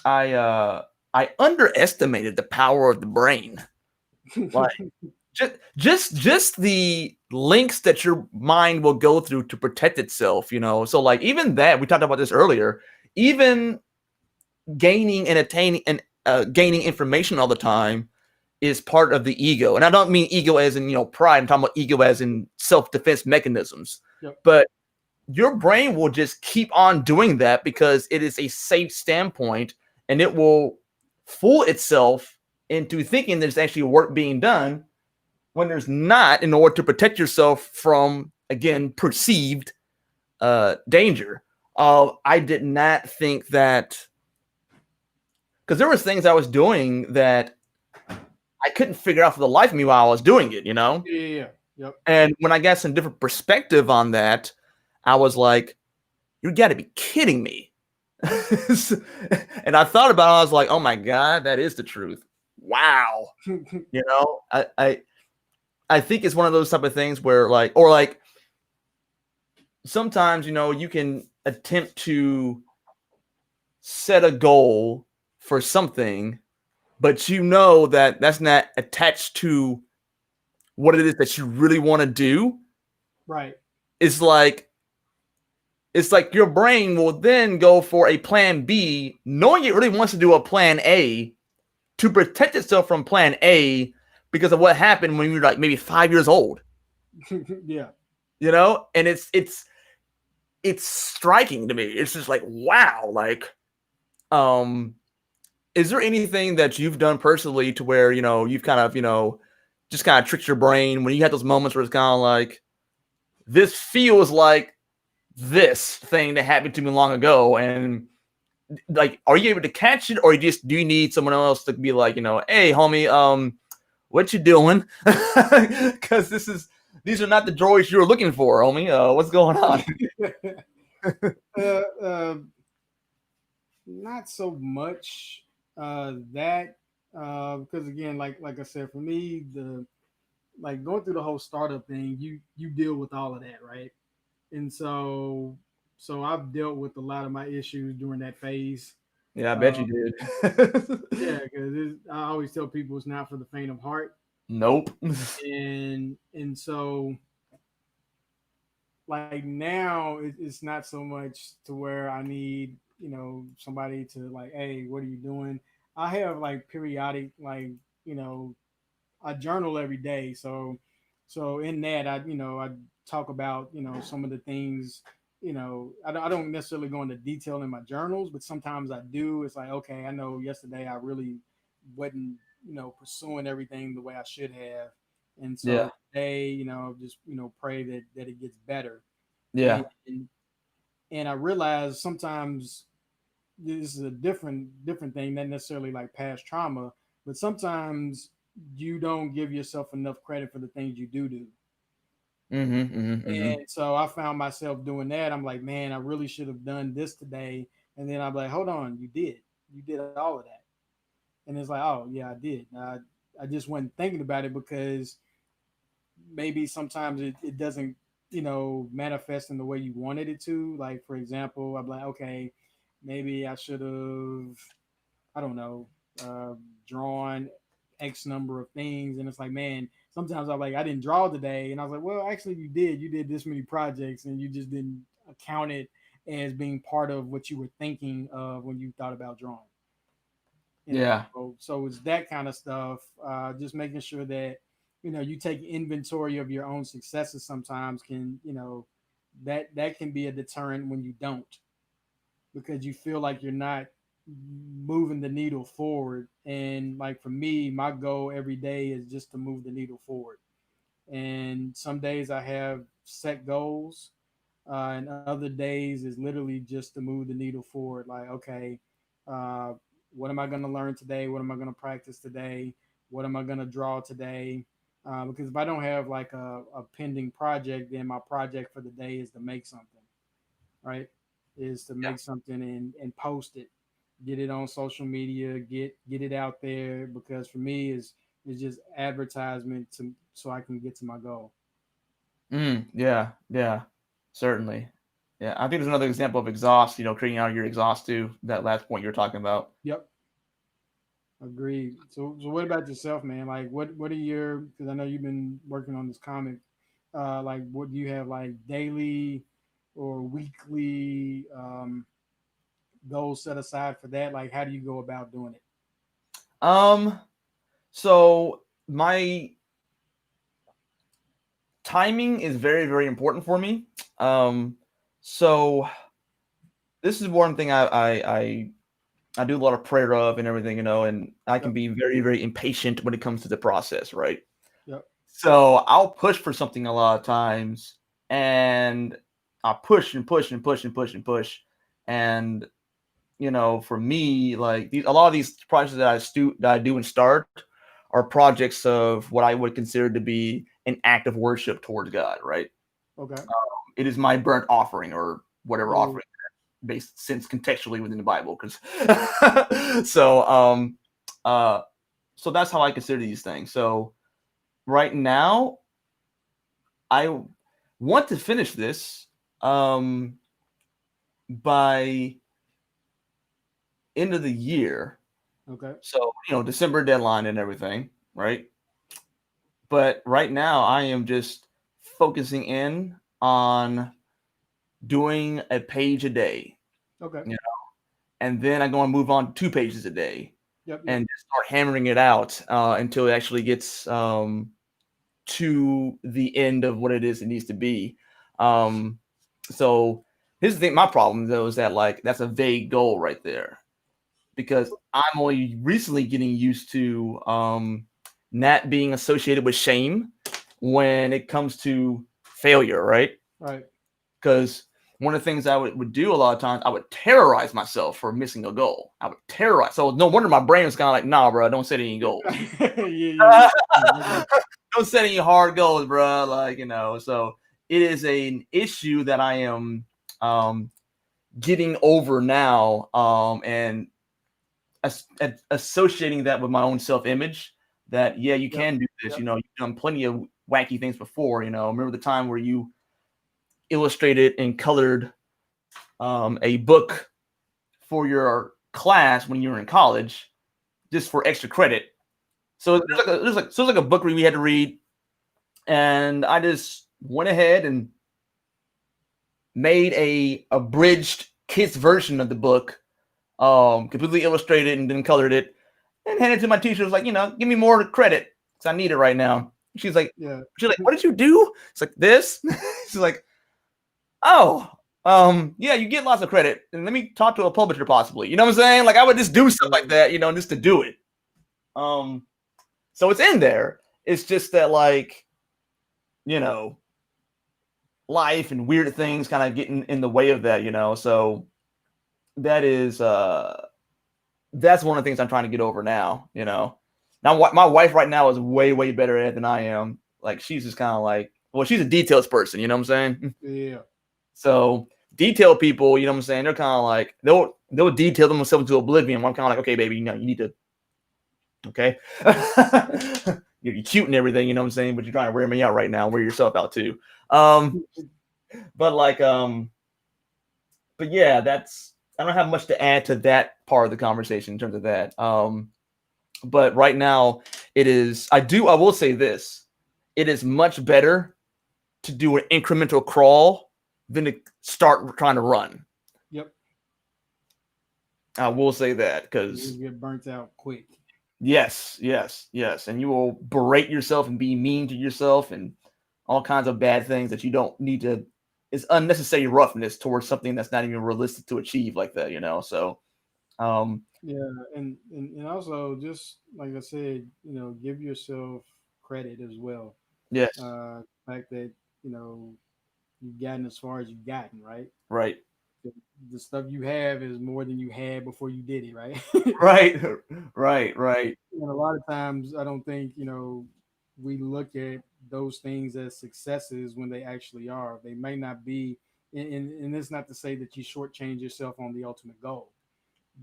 I underestimated the power of the brain. Like just the links that your mind will go through to protect itself. So like even that we talked about this earlier. Even gaining and attaining and gaining information all the time is part of the ego. And I don't mean ego as in pride. I'm talking about ego as in self-defense mechanisms. Yep. But your brain will just keep on doing that because it is a safe standpoint, and it will fool itself into thinking there's actually work being done when there's not, in order to protect yourself from, again, perceived danger. I did not think that, because there was things I was doing that I couldn't figure out for the life of me while I was doing it. Yeah, yeah, yeah. Yep. And when I got some different perspective on that, I was like, you got to be kidding me. And I thought about it, I was like, oh my God, that is the truth. Wow. I think it's one of those type of things where like sometimes, you can attempt to set a goal for something, but that that's not attached to what it is that you really want to do. Right. It's like your brain will then go for a plan B, knowing it really wants to do a plan A to protect itself from plan A because of what happened when you were like maybe 5 years old. Yeah. And it's striking to me. It's just like, wow. Like, is there anything that you've done personally to where, you've kind of, just kind of tricked your brain when you had those moments where it's kind of like, this feels like this thing that happened to me long ago, and like, are you able to catch it, or do you need someone else to be like, hey homie, what you doing? Because these are not the droids you were looking for, homie. What's going on? uh, uh, Not so much that because again, like I said, for me, the like going through the whole startup thing, you deal with all of that, right? And so I've dealt with a lot of my issues during that phase. Yeah, I bet Uh, you did. yeah, because I always tell people it's not for the faint of heart, Nope. and so like now it's not so much to where I need somebody to like, hey, what are you doing? I have like periodic, like, I journal every day, so So in that, I talk about, some of the things, I don't necessarily go into detail in my journals, but sometimes I do. It's like, okay, I know yesterday I really wasn't, pursuing everything the way I should have. And Yeah. so today, just, pray that it gets better. Yeah. And, and I realize sometimes this is a different thing, not necessarily like past trauma, but sometimes you don't give yourself enough credit for the things you do. Mm-hmm. Mm-hmm. Mm-hmm. And so I found myself doing that. I'm like, man, I really should have done this today. And then I'm like, hold on, you did all of that. And it's like, oh yeah, I did. I just wasn't thinking about it because maybe sometimes it doesn't, manifest in the way you wanted it to. Like, for example, I'm like, okay, maybe I should have, I don't know, uh, drawn X number of things. And it's like, man, sometimes I'm like, I didn't draw today. And I was like, well, actually, you did. You did this many projects and you just didn't account it as being part of what you were thinking of when you thought about drawing. Yeah. So it's that kind of stuff. Just making sure that, you take inventory of your own successes sometimes can, that can be a deterrent when you don't, because you feel like you're not moving the needle forward. And like for me, my goal every day is just to move the needle forward. And some days I have set goals, and other days is literally just to move the needle forward. Like, okay, uh, what am I going to learn today? What am I going to practice today? What am I going to draw today? Because if I don't have like a pending project, then my project for the day is to make something, right? Is to make something and post it, get it on social media, get it out there. Because for me, is just advertisement to so I can get to my goal. Yeah. Yeah. Certainly. Yeah. I think there's another example of exhaust. Creating out your exhaust too. That last point you were talking about. Yep, agreed. So what about yourself, man? Like, what are your? Because I know you've been working on this comic. Like, what do you have, like daily or weekly goals set aside for that? Like, how do you go about doing it? Um. So my timing is very, very important for me. Um. So this is one thing I do a lot of prayer of and everything, and I can Yep, be very, very impatient when it comes to the process, right? yep, So I'll push for something a lot of times, and I'll push and push and push and push and push. And for me, like a lot of these projects that I do and start are projects of what I would consider to be an act of worship towards God, right? okay, It is my burnt offering or whatever yeah, offering based since contextually within the Bible, because so uh so that's how I consider these things. So right now I want to finish this um by end of the year. okay, So, December deadline and everything, right? But right now I am just focusing in on doing a page a day, okay, you know, and then I'm going to move on to 2 pages a day yep, yep, and just start hammering it out until it actually gets to the end of what it is it needs to be. Um, so here's the thing: my problem though is that like that's a vague goal right there, because I'm only recently getting used to not being associated with shame when it comes to failure, right? right. Because one of the things I would do a lot of times, I would terrorize myself for missing a goal. I would terrorize. So no wonder my brain was kind of like, nah, bro, don't set any goals. Yeah, yeah, yeah. Don't set any hard goals, bro. Like, so it is an issue that I am um, getting over now, and associating that with my own self-image. That yeah, you Yep, can do this. yep, You've done plenty of wacky things before. Remember the time where you illustrated and colored a book for your class when you were in college, just for extra credit. So it's like a book we had to read, and I just went ahead and made a abridged kids version of the book, completely illustrated and then colored it, and handed it to my teacher. Was like, give me more credit because I need it right now. She's like, Yeah. what did you do? It's like this. She's like, oh, yeah, you get lots of credit, and let me talk to a publisher possibly. You know what I'm saying? Like I would just do stuff like that, just to do it. So it's in there. It's just that like, life and weird things kind of getting in the way of that, So that is that's one of the things I'm trying to get over now, Now my wife right now is way better at it than I am. Like she's just kind of like, well, she's a details person, you know what I'm saying? Yeah. So detail people, you know what I'm saying? They're kind of like they'll detail themselves into oblivion. I'm kind of like, okay, baby, you need to, okay, you're cute and everything, you know what I'm saying? But you're trying to wear me out right now. Wear yourself out too. But like, but yeah, I don't have much to add to that part of the conversation in terms of that. But right now I will say this, it is much better to do an incremental crawl than to start trying to run. Yep. I will say that because you get burnt out quick. Yes. And you will berate yourself and be mean to yourself and all kinds of bad things that you don't need to. It's unnecessary roughness towards something that's not even realistic to achieve like that, So, yeah, and also just like I said, give yourself credit as well. yes, The fact that you've gotten as far as you've gotten, right? right, The stuff you have is more than you had before you did it, right? right. And a lot of times, I don't think we look at those things as successes when they actually are. They may not be, and it's not to say that you shortchange yourself on the ultimate goal,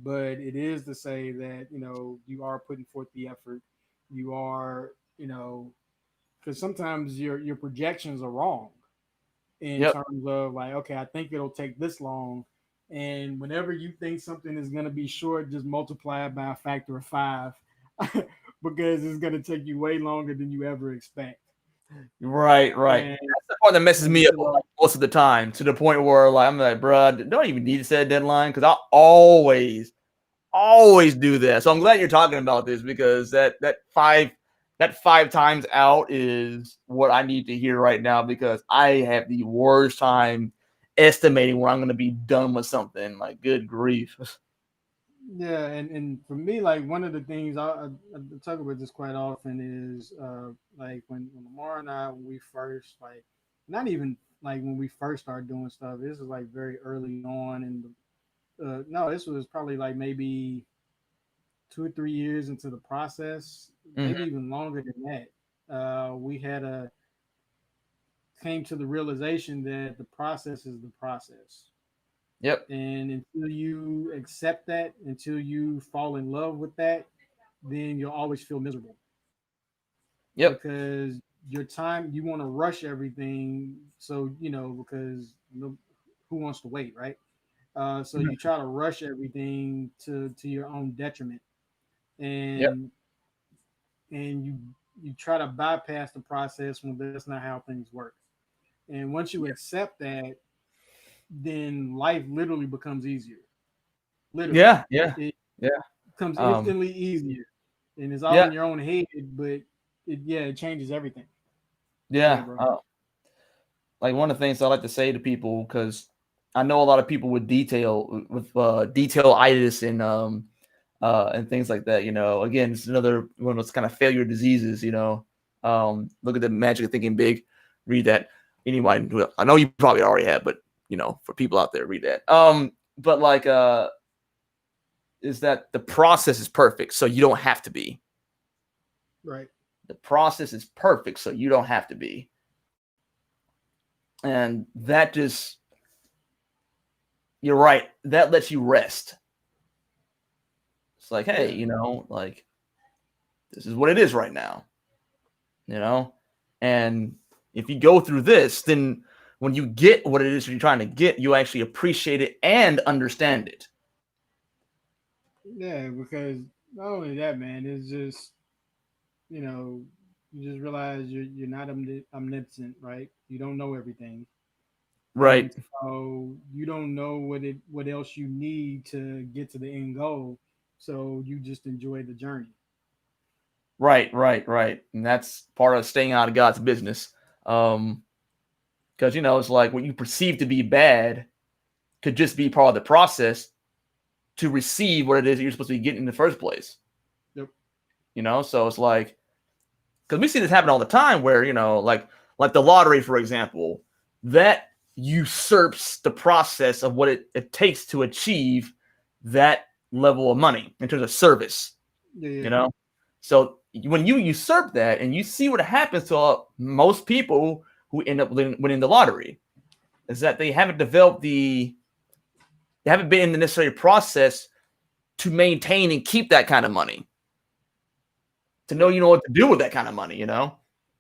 but it is to say that you are putting forth the effort. You are, because sometimes your projections are wrong in Yep. terms of like, okay, I think it'll take this long. And whenever you think something is going to be short, just multiply it by a factor of 5 because it's going to take you way longer than you ever expect. Right. And, That's the part that messes me up most of the time, to the point where like I'm like, bro, don't even need to set a deadline because I always do that. So I'm glad you're talking about this because that 5 times out is what I need to hear right now because I have the worst time estimating when I'm going to be done with something. Like, good grief. yeah, and for me, like one of the things I talk about this quite often is like when Lamar and I, when we first like, not even like when we first started doing stuff. This is like very early on, and no, this was probably like maybe 2 or 3 years into the process, maybe even longer than that. We had a came to the realization that the process is the process. Yep. And until you accept that, until you fall in love with that, then you'll always feel miserable. Yep. Because your time, you want to rush everything. So, because who wants to wait, right? So you try to rush everything to your own detriment. Yep. And you try to bypass the process when that's not how things work. And once you accept that, then life literally becomes easier. Literally, Yeah. it Yeah. becomes instantly easier, and it's all Yeah. in your own head. But it changes everything. Yeah. Bro. Like one of the things I like to say to people, because I know a lot of people with detail-itis and things like that. Again, it's another one of those kind of failure diseases. Look at the Magic of Thinking Big. Read that. Anybody, I know you probably already have, but for people out there, read that. But like, is that the process is perfect, so you don't have to be. Right. The process is perfect, so you don't have to be. And that just, you're right. That lets you rest. It's like, hey, like, this is what it is right now. And if you go through this, then when you get what it is you're trying to get, you actually appreciate it and understand it. Yeah, because not only that, man, it's just you just realize you're not omniscient, right? You don't know everything, and Right. so you don't know what else you need to get to the end goal. So you just enjoy the journey. Right. And that's part of staying out of God's business. Because it's like what you perceive to be bad could just be part of the process to receive what it is that you're supposed to be getting in the first place. Yep. So it's like, because we see this happen all the time where, like the lottery, for example, that usurps the process of what it takes to achieve that level of money in terms of service. Yeah. So when you usurp that and you see what happens to most people who end up winning the lottery, is that they haven't they haven't been in the necessary process to maintain and keep that kind of money, to know what to do with that kind of money,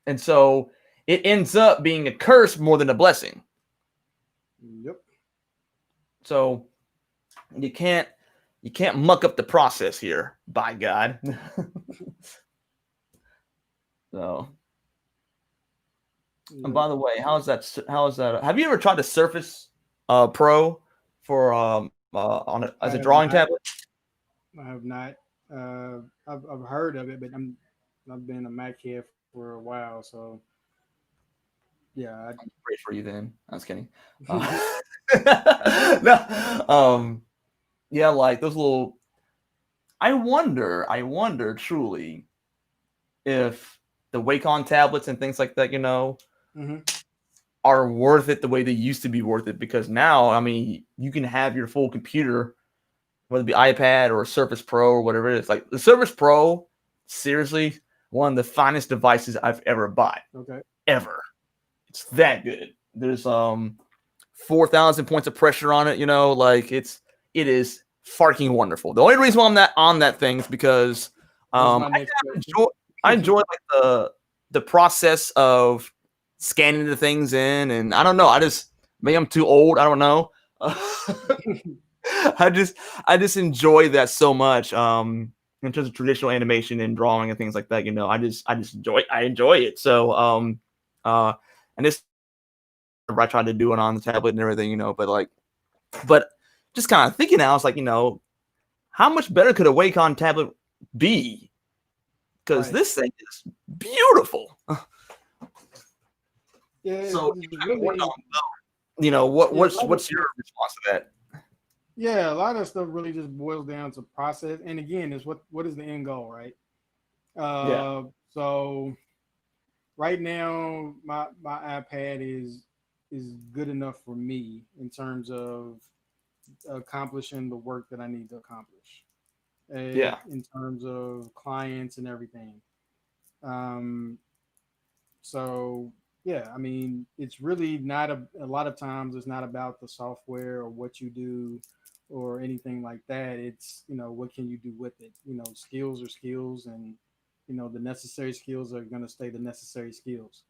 and so it ends up being a curse more than a blessing. Yep. So you can't muck up the process here, by God. So, and by the way, how is that? Have you ever tried to Surface Pro for as a drawing tablet? I have not. I've heard of it, but I've been a Mac head for a while, so yeah. I'm great for you then. I was kidding. No, yeah, like those little. I wonder truly if the Wacom tablets and things like that, Mm-hmm. are worth it the way they used to be worth it. Because now, I mean, you can have your full computer, whether it be iPad or a Surface Pro or whatever it is. Like the Surface Pro, seriously, one of the finest devices I've ever bought. Okay. Ever. It's that good. There's 4,000 points of pressure on it, like it is fucking wonderful. The only reason why I'm not on that thing is because I enjoy like the process of scanning the things in, and I don't know. Maybe I'm too old. I don't know. I just enjoy that so much. In terms of traditional animation and drawing and things like that, I enjoy it. So and this I tried to do it on the tablet and everything, but just kind of thinking now, it's like, how much better could a Wacom tablet be? Because this thing is beautiful. Yeah. So, what's your response to that? Yeah, a lot of stuff really just boils down to process, and again, is what is the end goal, right? Yeah. So right now, my iPad is good enough for me in terms of accomplishing the work that I need to accomplish. Yeah. In terms of clients and everything. So yeah, I mean, it's really not a lot of times it's not about the software or what you do or anything like that. It's, what can you do with it? Skills are skills, and the necessary skills are going to stay the necessary skills.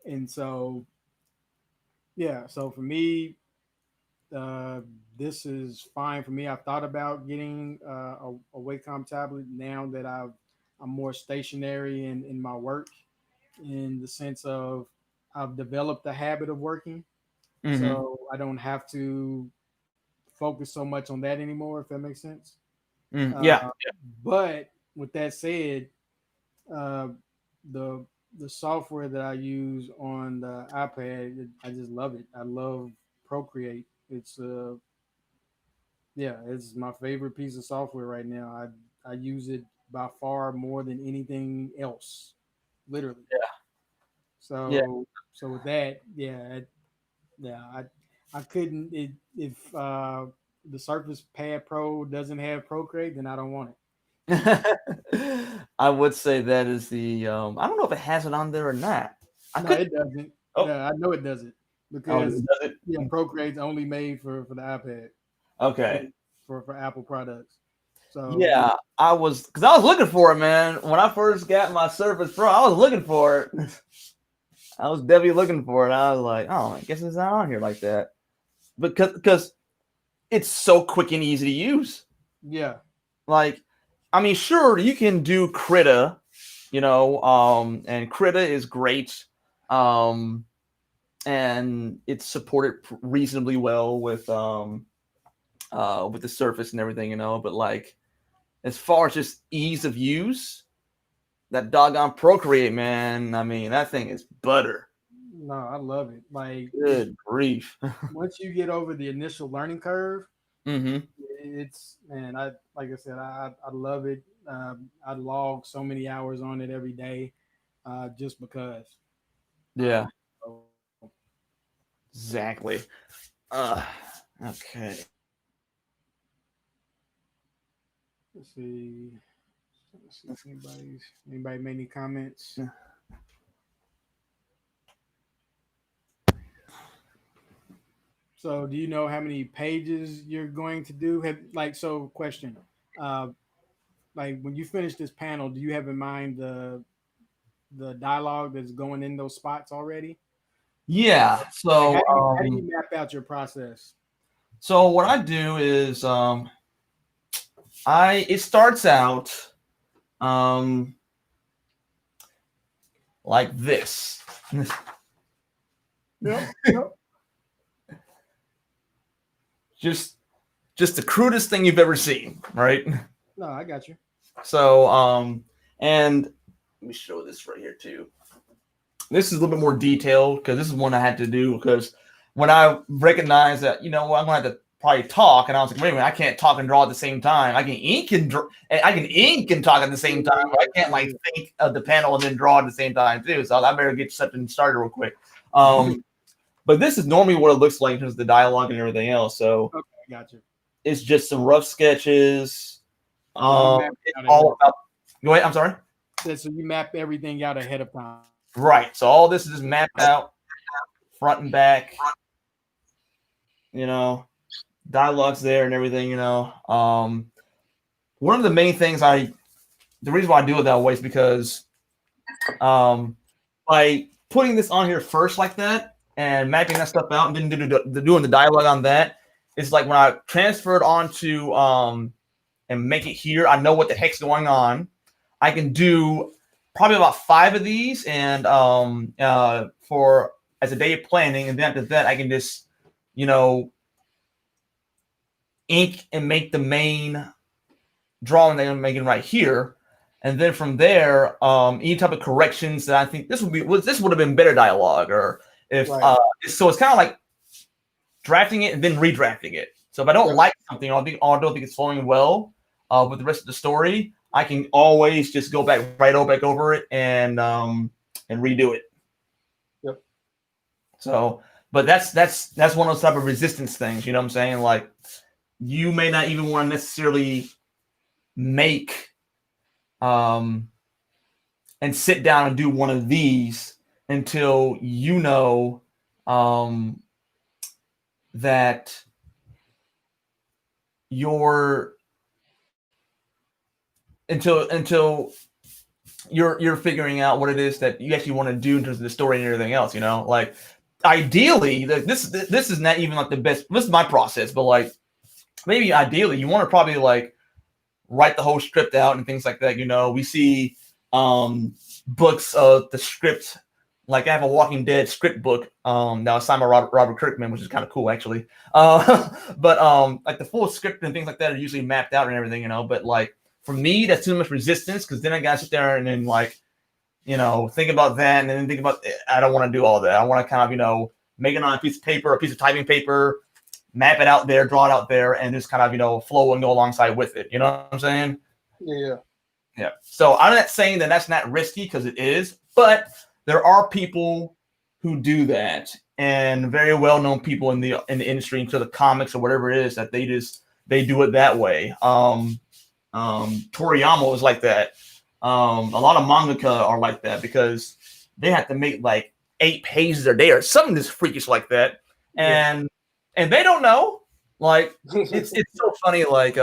And so yeah, so for me, uh, this is fine for me. I've thought about getting a Wacom tablet now that I'm more stationary in my work, in the sense of I've developed a habit of working, so I don't have to focus so much on that anymore, if that makes sense. Yeah. But with that said, uh, the software that I use on the iPad, I just love it. I love Procreate. It's yeah, it's my favorite piece of software right now. I use it by far more than anything else, literally. So with that, I couldn't if the Surface Pad Pro doesn't have Procreate, then I don't want it. I would say that is the I don't know if it has it on there or not. It doesn't. Oh. No, I know it doesn't, because Procreate's only made for the iPad. Okay. For Apple products. So yeah, I was looking for it, man. When I first got my Surface Pro, I was looking for it. I was definitely looking for it. I was like, oh, I guess it's not on here like that. Because it's so quick and easy to use. Yeah. Like, I mean, sure, you can do Krita, and Krita is great. And it's supported reasonably well with the Surface and everything, but like, as far as just ease of use, that doggone Procreate, man. I mean, that thing is butter. No, I love it. Like, Good grief. once you get over the initial learning curve, Mm-hmm. it's man. I like I said, I love it. I log so many hours on it every day, just because. Yeah, So, exactly. Okay. let's see. Let's see if anybody made any comments. So, do you know how many pages you're going to do? Question. Uh, like when you finish this panel, do you have in mind the dialogue that's going in those spots already? Yeah. Like, So, how do you map out your process? so what I do is, it starts out, um, like this. Yep. Yep. just, just the crudest thing you've ever seen, right? No, I got you. So, and let me show this right here too. This is a little bit more detailed because this is one I had to do because when I recognized that, I'm gonna have to probably talk, and I was like, wait a minute, I can't talk and draw at the same time. I can ink and talk at the same time, but I can't like think of the panel and then draw at the same time too. So I better get something started real quick. But this is normally what it looks like in terms of the dialogue and everything else. So Okay, got you. it's just some rough sketches. map it It's out all ahead. about. Go ahead. I'm sorry. So you map everything out ahead of time. Right. So all this is just mapped out, front and back. Dialogue's there and everything. One of the main things the reason why I do it that way is because, by putting this on here first like that and mapping that stuff out and then doing the dialogue on that, it's like when I transfer it onto and make it here, I know what the heck's going on. I can do probably about 5 of these, and for as a day of planning, and then after that, I can just ink and make the main drawing that I'm making right here, and then from there, any type of corrections that I think this would have been better dialogue, or if Right. so, it's kind of like drafting it and then redrafting it. So if I don't like something, or I don't think it's flowing well with the rest of the story, I can always just go back over it and redo it. Yep. So, but that's one of those type of resistance things. You know what I'm saying? Like, you may not even want to necessarily make and sit down and do one of these until that you're until you're figuring out what it is that you actually want to do in terms of the story and everything else. Like, ideally, this is not even like the best. This is my process, but like, maybe ideally you want to probably like write the whole script out and things like that. We see books of the script. Like, I have a Walking Dead script book now assigned by Robert Kirkman, which is kind of cool actually. But like the full script and things like that are usually mapped out and everything. But like, for me, that's too much resistance, because then I gotta sit there and then like, think about that, and then think about, I don't want to do all that. I want to kind of, make it on a piece of paper, a piece of typing paper, map it out there, draw it out there, and just kind of, flow and go alongside with it. You know what I'm saying? Yeah. Yeah. So I'm not saying that that's not risky, because it is, but there are people who do that, and very well-known people in the industry, into the comics or whatever it is, that they do it that way. Toriyama is like that. A lot of mangaka are like that, because they have to make like 8 pages a day or something that's freakish like that, and they don't know. Like, it's so funny. Like,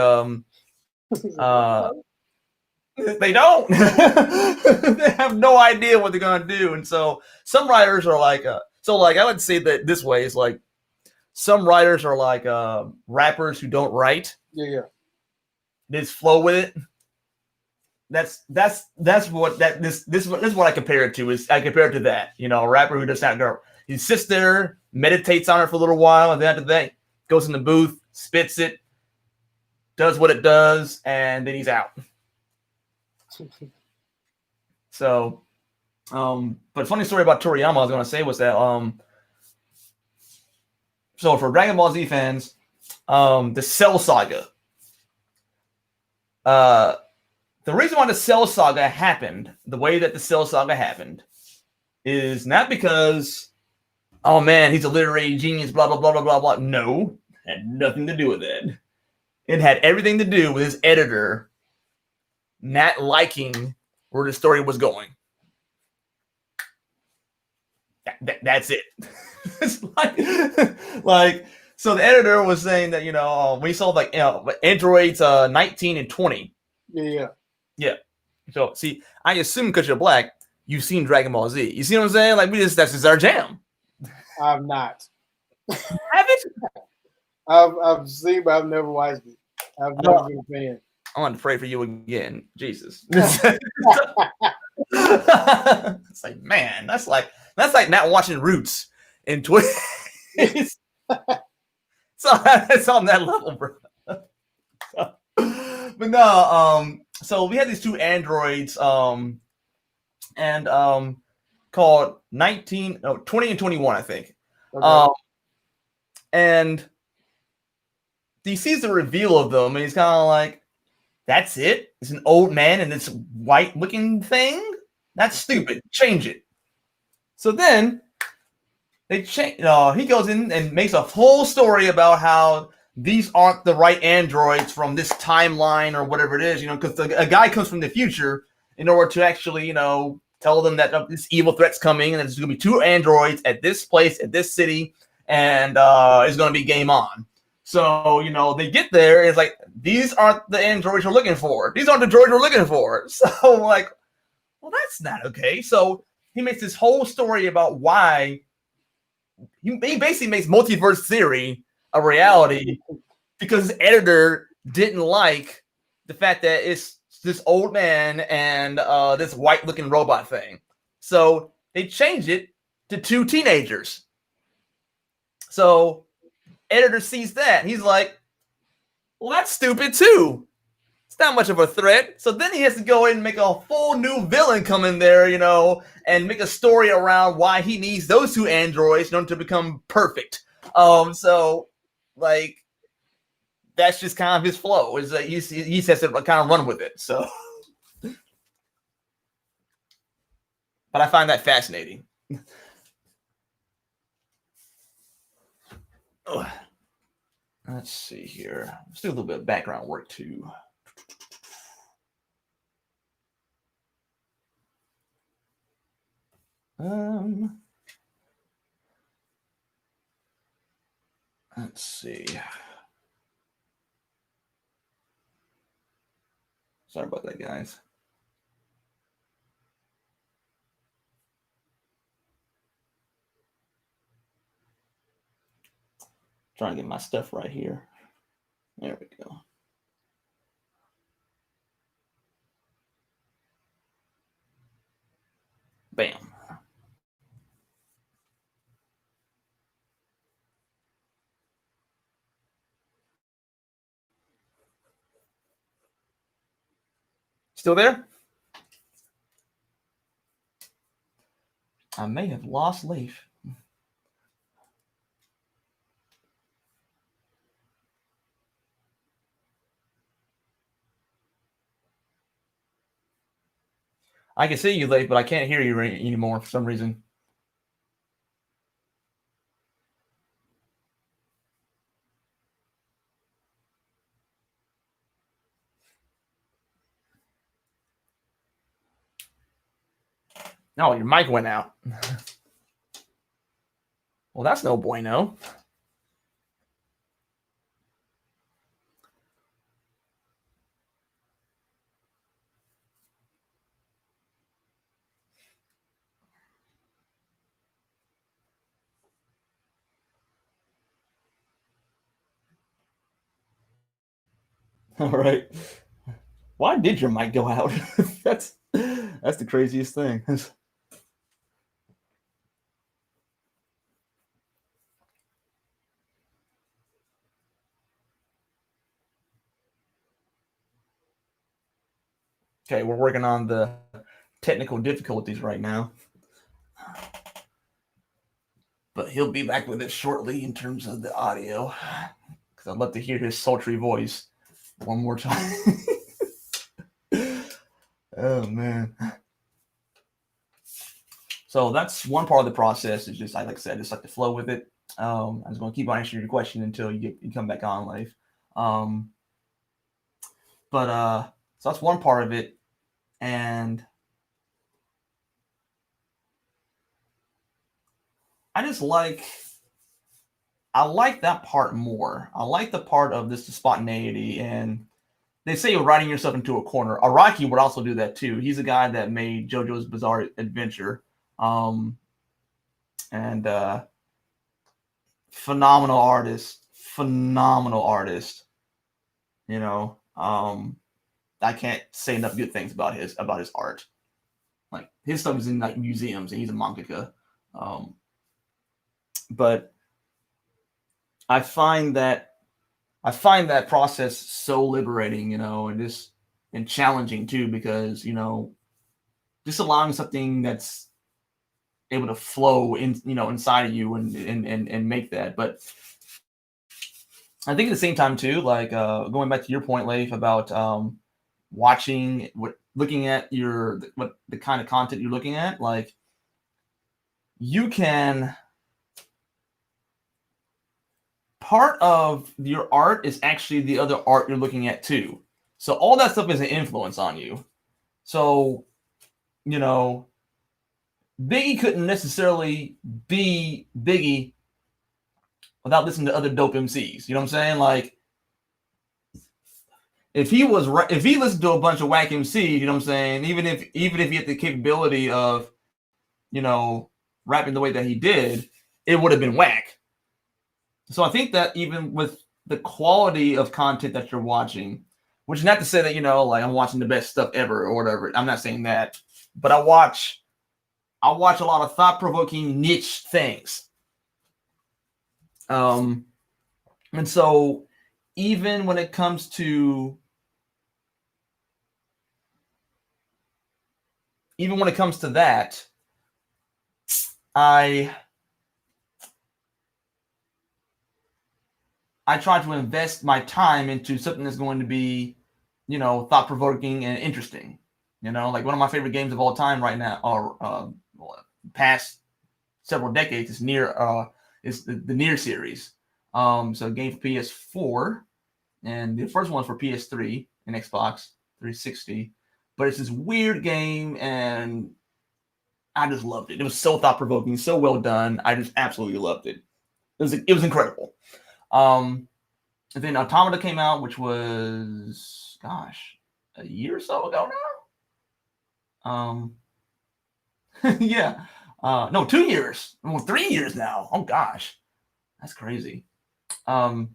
they don't. They have no idea what they're gonna do, and so some writers are like, I would say that this way is like, some writers are like rappers who don't write. Yeah. They just flow with it. That's what this is what I compare it to. Is I compare it to that. A rapper who does not go. He sits there, meditates on it for a little while, and then after that, goes in the booth, spits it, does what it does, and then he's out. So, but funny story about Toriyama I was going to say was that, so for Dragon Ball Z fans, the Cell Saga, uh, the reason why the Cell Saga happened, the way that the Cell Saga happened, is not because, oh man, he's a literary genius, blah, blah, blah, blah, blah, blah. No, it had nothing to do with that. It had everything to do with his editor not liking where the story was going. That's it. It's like, so the editor was saying that, when he saw androids 19 and 20. Yeah. So see, I assume because you're black, you've seen Dragon Ball Z. You see what I'm saying? Like, that's just our jam. I've not. Haven't? I've seen, but I've never watched it. I've never been a fan. I'm gonna pray for you again, Jesus. It's like, man, that's like not watching Roots in Twitter. So it's on that level, bro. But no, so we had these two androids, called 20 and 21, I think. Okay. And he sees the reveal of them, and he's kind of like, that's it? It's an old man and this white-looking thing? That's stupid. Change it. So then they change. He goes in and makes a whole story about how these aren't the right androids from this timeline or whatever it is, because a guy comes from the future in order to actually, tell them that this evil threat's coming and there's going to be two androids at this place, at this city, and it's going to be game on. So, they get there, and it's like, these aren't the androids we're looking for. These aren't the droids we're looking for. So, like, well, that's not okay. So he makes this whole story about why he basically makes multiverse theory a reality because his editor didn't like the fact that it's this old man and this white-looking robot thing. So they changed it to two teenagers. So editor sees that. He's like, well, that's stupid too. It's not much of a threat. So then he has to go in and make a full new villain come in there, and make a story around why he needs those two androids in order to become perfect. So, like, that's just kind of his flow. Is that he has to kind of run with it. So, but I find that fascinating. Let's see here. Let's do a little bit of background work too. Let's see. Sorry about that, guys. Trying to get my stuff right here. There we go. Bam. Still there? I may have lost Lafe. I can see you, Lafe, but I can't hear you anymore for some reason. No, your mic went out. Well, that's no bueno. All right. Why did your mic go out? That's the craziest thing. Okay, we're working on the technical difficulties right now. But he'll be back with it shortly in terms of the audio. Because I'd love to hear his sultry voice one more time. Oh, man. So that's one part of the process. Is just, like I said, just like to flow with it. I was going to keep on answering your question until you come back on, Lafe. So that's one part of it. And I like that part more. I like the part of this spontaneity, and they say you're writing yourself into a corner. Araki would also do that too. He's a guy that made JoJo's Bizarre Adventure, and phenomenal artist. You know, I can't say enough good things about his art. Like his stuff is in like museums, and he's a mangaka. But I find that process so liberating, and challenging too, because just allowing something that's able to flow inside of you and make that. But I think at the same time too, like going back to your point, Lafe, about looking at the kind of content you're looking at, like you can. Part of your art is actually the other art you're looking at too. So all that stuff is an influence on you. So, Biggie couldn't necessarily be Biggie without listening to other dope MCs. You know what I'm saying? Like, if he listened to a bunch of whack MCs, you know what I'm saying? Even if he had the capability of, rapping the way that he did, it would have been whack. So I think that even with the quality of content that you're watching, which is not to say that, like I'm watching the best stuff ever or whatever. I'm not saying that. But I watch a lot of thought-provoking niche things. And so even when it comes to that, I try to invest my time into something that's going to be, thought-provoking and interesting. Like one of my favorite games of all time right now, or past several decades, is the Nier series. So a game for PS4, and the first one's for PS3 and Xbox 360. But it's this weird game, and I just loved it. It was so thought-provoking, so well done. I just absolutely loved it. It was incredible. And then Automata came out, which was, a year or so ago now. Yeah. No, 2 years. Well, 3 years now. Oh gosh, that's crazy. When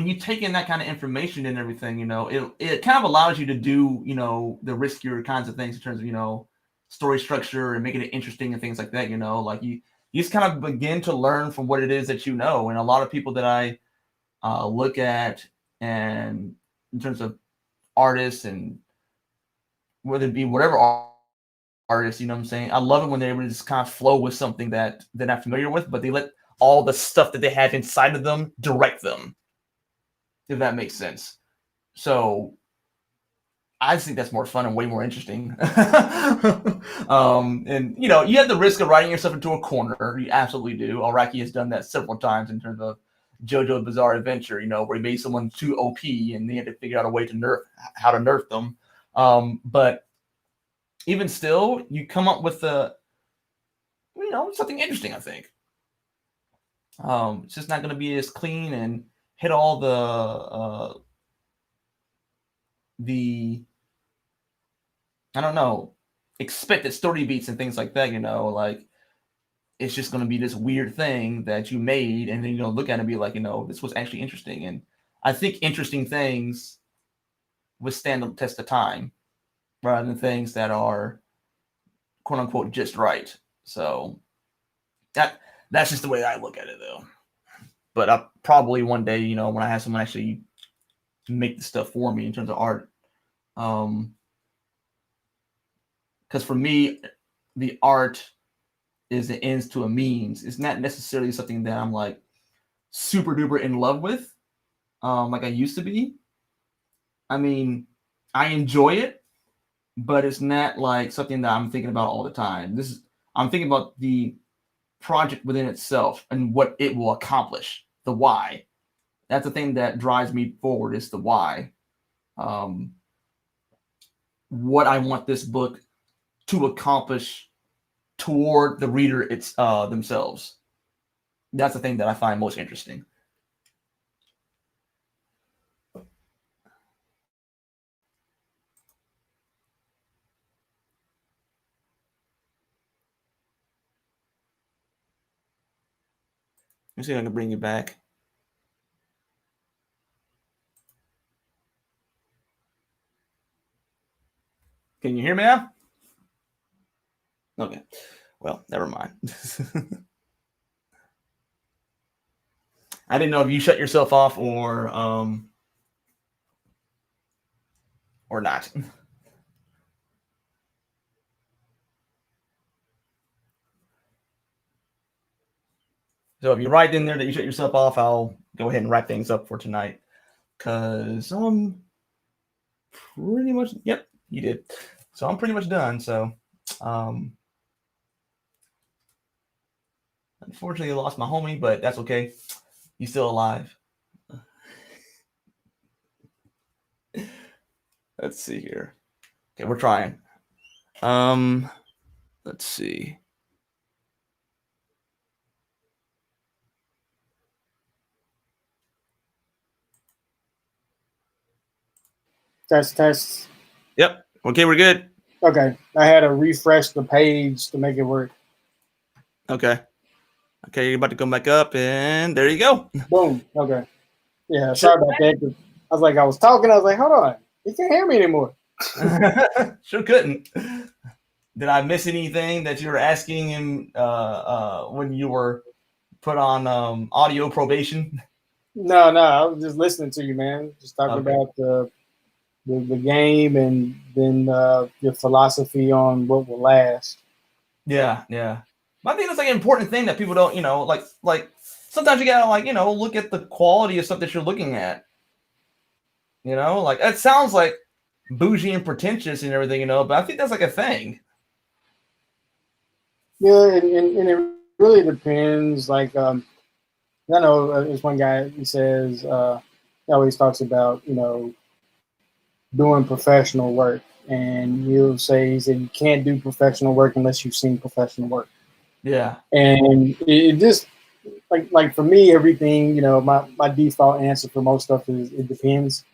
you take in that kind of information and everything, it kind of allows you to do, the riskier kinds of things in terms of, story structure and making it interesting and things like that, like you just kind of begin to learn from what it is that and a lot of people that I look at, and in terms of artists, and whether it be whatever artist, what I'm saying, I love it when they're able to just kind of flow with something that they're not familiar with, but they let all the stuff that they have inside of them direct them, if that makes sense. So I just think that's more fun and way more interesting. And you have the risk of writing yourself into a corner. You absolutely do. Araki has done that several times in terms of JoJo's Bizarre Adventure, where he made someone too OP and they had to figure out a way to how to nerf them. But even still, you come up with something interesting, I think. It's just not going to be as clean and hit all the I don't know, expected story beats and things like that, like it's just going to be this weird thing that you made, and then, look at it and be like, this was actually interesting. And I think interesting things withstand the test of time rather than things that are quote unquote just right. So That's just the way I look at it, though. But I probably one day, when I have someone actually make the stuff for me in terms of art, because for me, the art is the ends to a means. It's not necessarily something that I'm like super duper in love with, like I used to be. I mean, I enjoy it, but it's not like something that I'm thinking about all the time. I'm thinking about the project within itself and what it will accomplish, the why. That's the thing that drives me forward, is the why. What I want this book to accomplish toward the reader themselves. That's the thing that I find most interesting. Let me see if I can bring you back. Can you hear me now? Okay. Well, never mind. I didn't know if you shut yourself off or not. So if you write in there that you shut yourself off, I'll go ahead and wrap things up for tonight. Because pretty much, yep, you did. So I'm pretty much done. So unfortunately, I lost my homie, but that's okay. He's still alive. Let's see here. Okay, we're trying. Let's see. Test. Yep. Okay, we're good. Okay. I had to refresh the page to make it work. Okay. Okay, you're about to come back up, and there you go. Boom. Okay. Yeah, sorry about that. I was talking. I was like, hold on. He can't hear me anymore. Sure couldn't. Did I miss anything that you were asking him when you were put on audio probation? No. I was just listening to you, man. Just talking about the game and then your philosophy on what will last. Yeah. I think that's like an important thing that people don't, like sometimes you gotta look at the quality of stuff that you're looking at. Like it sounds like bougie and pretentious and everything, but I think that's like a thing. Yeah, and it really depends. Like, I know there's one guy, he says, he always talks about, doing professional work. And he'll say, he said, you can't do professional work unless you've seen professional work. Yeah. And it just, like for me, everything, my default answer for most stuff is it depends.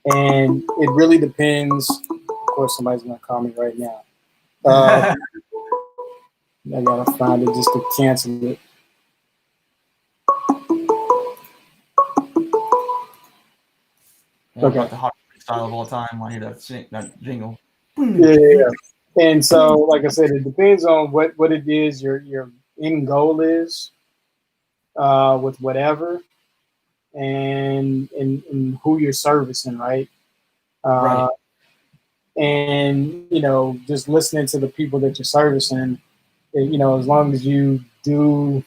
And it really depends. Of course, somebody's going to call me right now. I gotta find it just to cancel it. Okay. The hot style of all time. I hear that jingle. Yeah. And so, like I said, it depends on what it is your end goal is with whatever, and who you're servicing, right? Right. And just listening to the people that you're servicing, as long as you do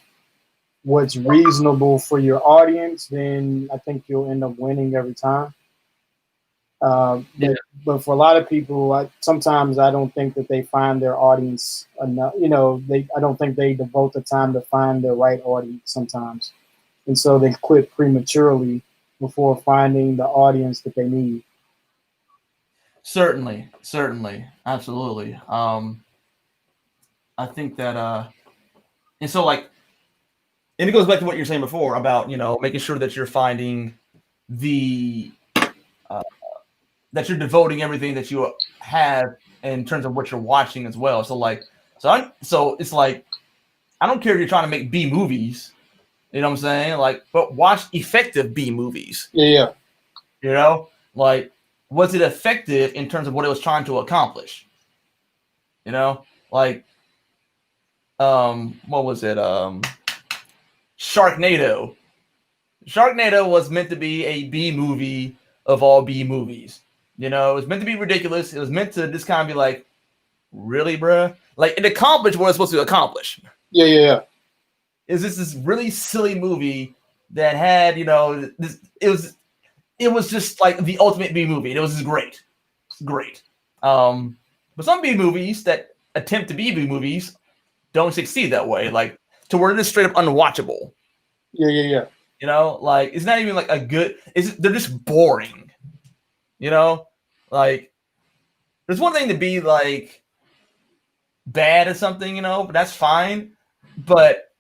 what's reasonable for your audience, then I think you'll end up winning every time. But for a lot of people, sometimes I don't think that they find their audience enough. I don't think they devote the time to find their right audience sometimes, and so they quit prematurely before finding the audience that they need. Certainly, absolutely. I think that, and so and it goes back to what you're saying before about making sure that you're finding that you're devoting everything that you have in terms of what you're watching as well. So it's like I don't care if you're trying to make B movies, you know what I'm saying? But watch effective B movies. Yeah. Was it effective in terms of what it was trying to accomplish? What was it? Sharknado. Sharknado was meant to be a B movie of all B movies. You know, it was meant to be ridiculous. It was meant to just kind of be like, really, bruh? Like, it accomplished what it's supposed to accomplish. Yeah. Is this really silly movie that had, you know, it was just like the ultimate B movie. And it was just great. It's great. But some B movies that attempt to be B movies don't succeed that way. Like, to where it is straight up unwatchable. Yeah. You know, like, it's not even like a good, they're just boring. You know, like, there's one thing to be like bad at something, you know, but that's fine. But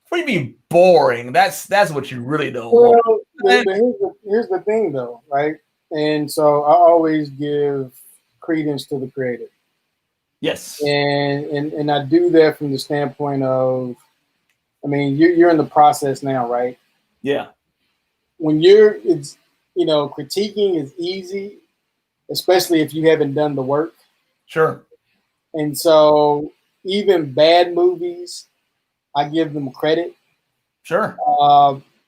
for you to be boring, that's what you really don't want. Here's the thing, though, right? And so I always give credence to the creator. Yes. And I do that from the standpoint of, I mean, you're in the process now, right? Yeah. When critiquing is easy, especially if you haven't done the work. Sure. And so even bad movies, I give them credit. Sure.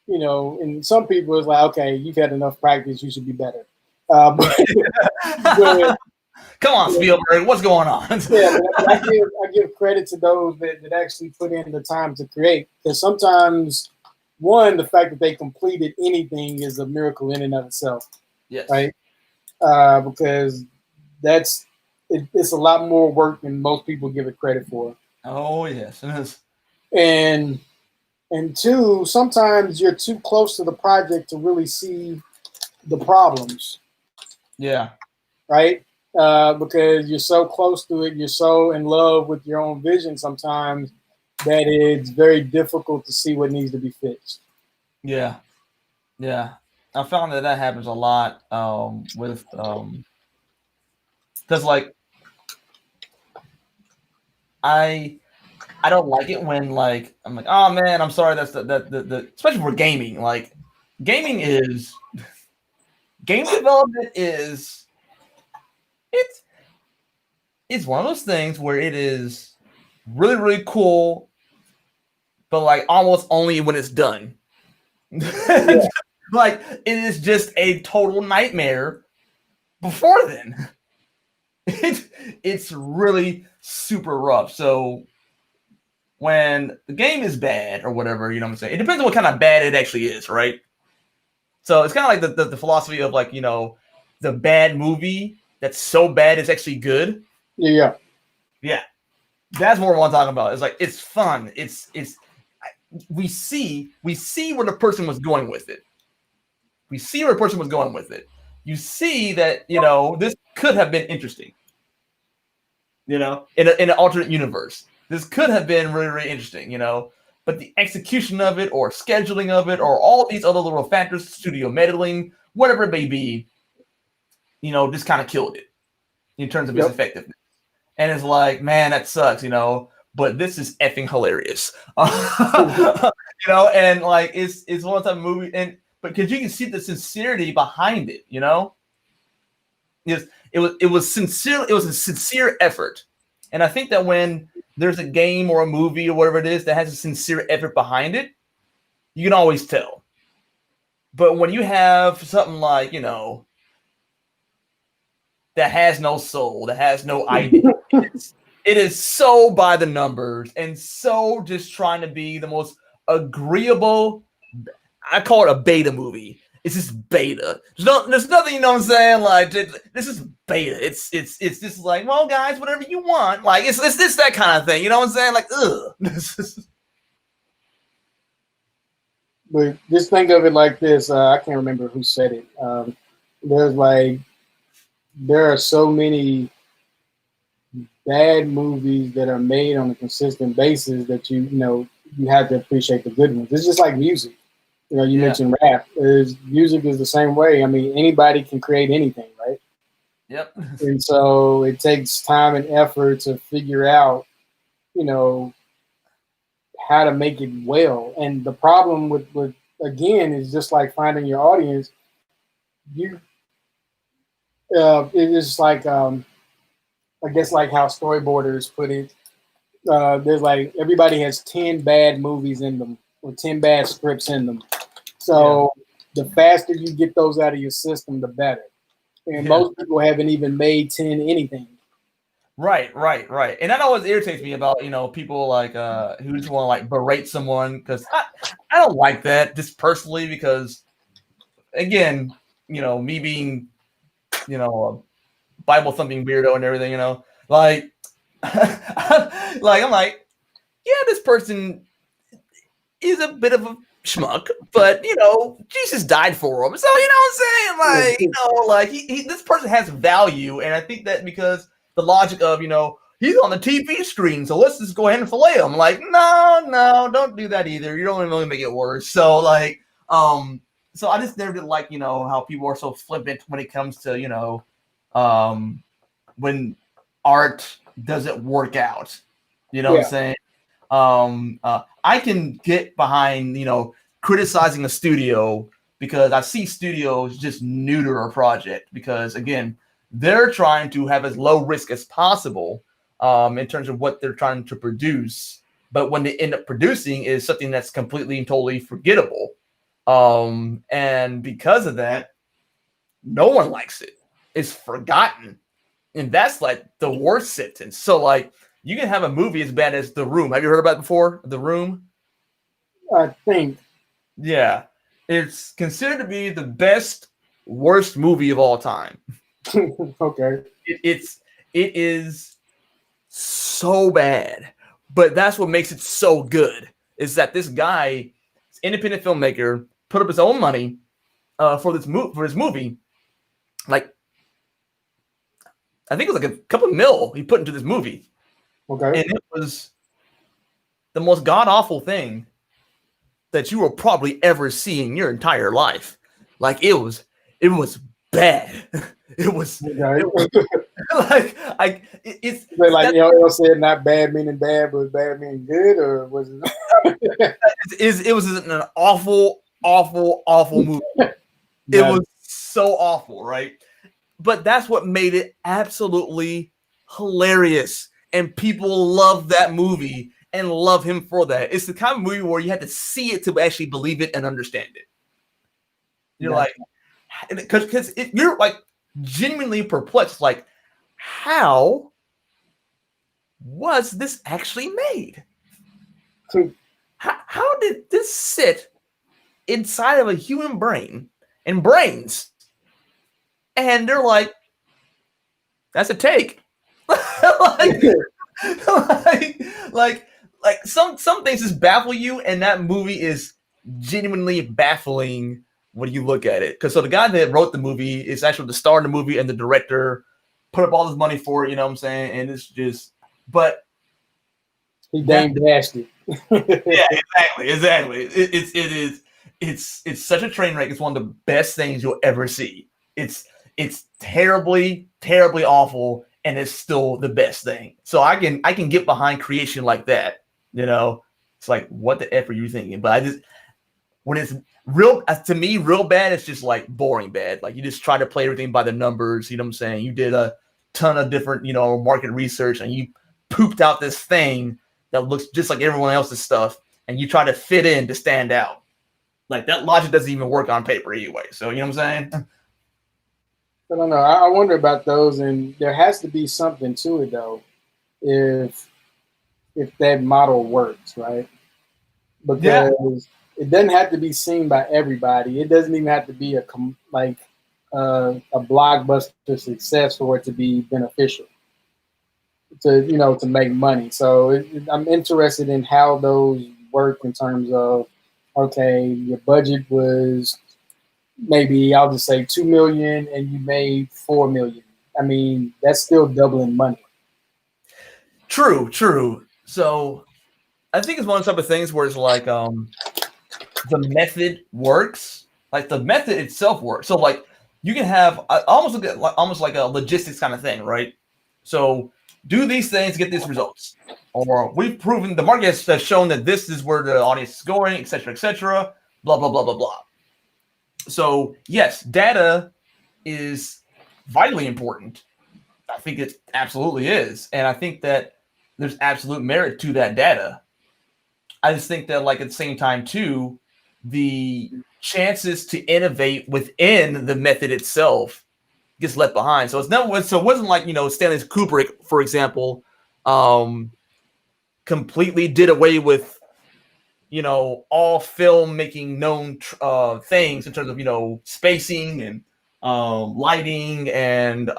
And some people is like, okay, you've had enough practice, you should be better. But come on, Spielberg, what's going on? I give credit to those that actually put in the time to create, because sometimes, one, the fact that they completed anything is a miracle in and of itself. Yes. Right. Because it's a lot more work than most people give it credit for. Oh yes, it is. And two, sometimes you're too close to the project to really see the problems. Yeah. Right? Because you're so close to it, you're so in love with your own vision sometimes that it's very difficult to see what needs to be fixed. Yeah. Yeah. I found that happens a lot with because like I don't like it when like I'm like, oh man, I'm sorry, that's the especially for gaming. Like game development is it's one of those things where it is really, really cool, but like almost only when it's done. Yeah. Like it is just a total nightmare before then. It's really super rough. So when the game is bad or whatever, you know what I'm saying? It depends on what kind of bad it actually is, right? So it's kind of like the philosophy of like, you know, the bad movie that's so bad it's actually good. Yeah. That's what I'm talking about. It's like it's fun. We see where the person was going with it. You see that, you know, this could have been interesting. You know, in an alternate universe, this could have been really, really interesting. You know, but the execution of it, or scheduling of it, or all these other little factors, studio meddling, whatever it may be, you know, just kind of killed it in terms of its effectiveness. And it's like, man, that sucks, you know. But this is effing hilarious, you know. And like, it's one type of movie, but because you can see the sincerity behind it, you know. It was sincere. It was a sincere effort, and I think that when there's a game or a movie or whatever it is that has a sincere effort behind it, you can always tell. But when you have something like, you know, that has no soul, that has no idea, it is so by the numbers and so just trying to be the most agreeable. I call it a beta movie. It's just beta. There's nothing, you know what I'm saying? Like, this is beta. It's just like, well, guys, whatever you want. Like, it's this that kind of thing. You know what I'm saying? Like, ugh. But just think of it like this. I can't remember who said it. There are so many bad movies that are made on a consistent basis that you have to appreciate the good ones. It's just like music. You know, you mentioned rap. Music is the same way. I mean, anybody can create anything, right? Yep. And so it takes time and effort to figure out, you know, how to make it well. And the problem with again is just like finding your audience. It is like I guess like how storyboarders put it. There's like everybody has 10 bad movies in them or 10 bad scripts in them. So the faster you get those out of your system, the better. And most people haven't even made 10 anything. Right. And that always irritates me about, people like who just want to like berate someone, because I don't like that just personally, because again, me being, a Bible thumping weirdo and everything, like like I'm like, yeah, this person is a bit of a schmuck, but Jesus died for him, so what I'm saying, like this person has value, and I think that because the logic of he's on the TV screen, so let's just go ahead and fillet him. Like, no, don't do that either. You don't really make it worse. So like, so I just never did like how people are so flippant when it comes to when art doesn't work out. You know what I'm saying? I can get behind criticizing a studio, because I see studios just neuter a project, because again, they're trying to have as low risk as possible in terms of what they're trying to produce. But when they end up producing is something that's completely and totally forgettable. And because of that, no one likes it. It's forgotten. And that's like the worst sentence. So like, you can have a movie as bad as The Room. Have you heard about it before? The Room? I think. Yeah. It's considered to be the worst movie of all time. Okay. It is so bad, but that's what makes it so good, is that this guy, independent filmmaker, put up his own money for his movie. Like, I think it was like a couple mil he put into this movie. Okay. And it was the most god-awful thing that you will probably ever see in your entire life. Like, it was bad. It was like it's like y'all said, not bad meaning bad, but bad meaning good, or was it? It was an awful movie. It was so awful, right? But that's what made it absolutely hilarious, and people love that movie and love him for that. It's the kind of movie where you had to see it to actually believe it and understand it. You're like, because you're like genuinely perplexed, like, how was this actually made? How did this sit inside of a human brain and brains? And they're like, that's a take. like some things just baffle you, and that movie is genuinely baffling when you look at it. Because so the guy that wrote the movie is actually the star in the movie, and the director put up all this money for it, you know what I'm saying? And it's just, but he dang dashed it. Yeah, exactly. It's such a train wreck. It's one of the best things you'll ever see. It's terribly, terribly awful, and it's still the best thing. So I can get behind creation like that. It's like, what the F are you thinking? But when it's real, to me, real bad, it's just like boring bad. Like, you just try to play everything by the numbers. You know what I'm saying? You did a ton of different, market research, and you pooped out this thing that looks just like everyone else's stuff, and you try to fit in to stand out. Like, that logic doesn't even work on paper anyway. So, you know what I'm saying? I don't know. I wonder about those, and there has to be something to it, though, if that model works, right? Because it doesn't have to be seen by everybody. It doesn't even have to be a blockbuster success for it to be beneficial to make money. So I'm interested in how those work in terms of, okay, your budget was maybe, I'll just say, $2 million, and you made $4 million. I mean, that's still doubling money. True. So I think it's one of the type of things where it's like the method works. Like, the method itself works. So like, you can have almost like a logistics kind of thing, right? So do these things, get these results. Or we've proven, the market has shown that this is where the audience is going, et cetera, blah, blah, blah, blah, blah. So yes, data is vitally important. I think it absolutely is. And I think that there's absolute merit to that data. I just think that, like, at the same time too, the chances to innovate within the method itself gets left behind. So it wasn't like, Stanley Kubrick, for example, completely did away with, all filmmaking known things in terms of, spacing and lighting and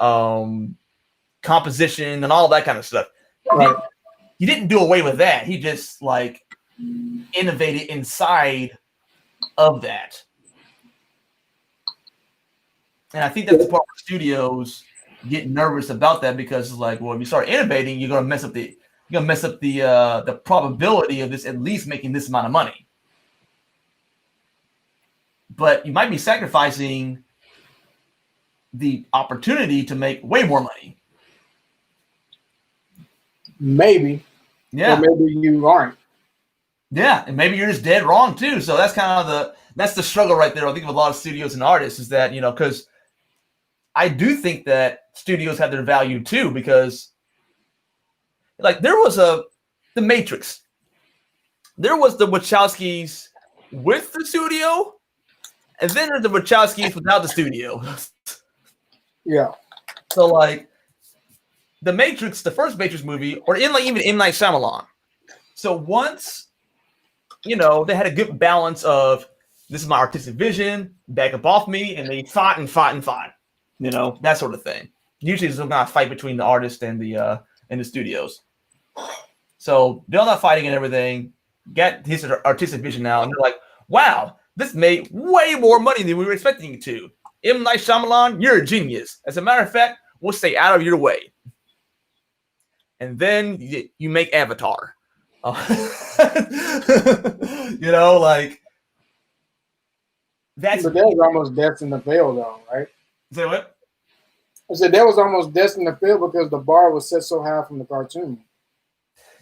composition and all that kind of stuff. Right. He didn't do away with that. He just like innovated inside of that. And I think that's the part where studios get nervous about that, because it's like, well, if you start innovating, you're gonna mess up the probability of this at least making this amount of money. But you might be sacrificing the opportunity to make way more money. Maybe. Yeah. Or maybe you aren't. Yeah, and maybe you're just dead wrong too. So that's kind of that's the struggle right there. I think with a lot of studios and artists is that, because I do think that studios have their value too, because like there was The Matrix. There was the Wachowskis with the studio, and then there's the Wachowskis without the studio. Yeah. So like The Matrix, the first Matrix movie, or even M. Night Shyamalan. So once, they had a good balance of, this is my artistic vision, back up off me, and they fought and fought and fought. That sort of thing. Usually there's some kind of fight between the artist and the studios. So they're all not fighting and everything, got his artistic vision now, and they're like, wow, this made way more money than we were expecting it to. M. Night Shyamalan, you're a genius. As a matter of fact, we'll stay out of your way. And then you make Avatar. Like that's. But that was almost destined to fail, though, right? Say what? I said that was almost destined to fail because the bar was set so high from the cartoon.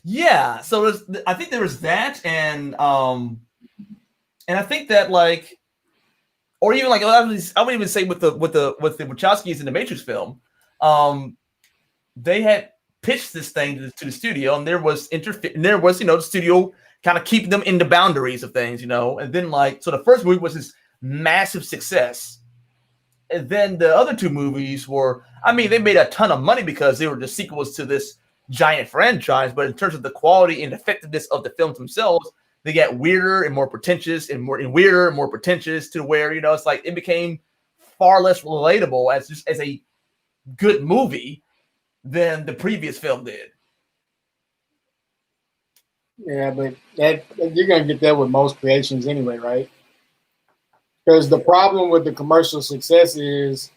Yeah, so I think there was that, and I think that like, or even like I would even say with the Wachowskis in the Matrix film, they had pitched this thing to the studio, and there was the studio kind of keeping them in the boundaries of things, and then like, so the first movie was this massive success, and then the other two movies were, they made a ton of money because they were the sequels to this giant franchise, but in terms of the quality and effectiveness of the films themselves, they got weirder and more pretentious and weirder and more pretentious, to where, it's like it became far less relatable as a good movie than the previous film did. Yeah, but that you're gonna get that with most creations anyway, right? Because the problem with the commercial success is,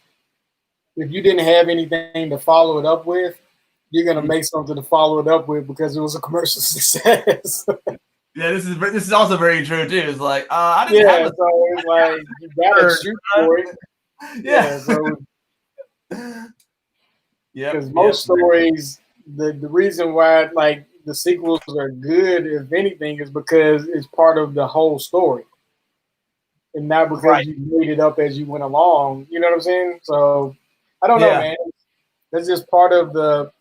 if you didn't have anything to follow it up with, you're gonna make something to follow it up with because it was a commercial success. Yeah, this is also very true too. It's like I didn't have so it's like you gotta shoot for it. Yeah. So yeah, because most stories, the reason why like the sequels are good, if anything, is because it's part of the whole story, and not because you made it up as you went along. You know what I'm saying? So I don't know, man. That's just part of the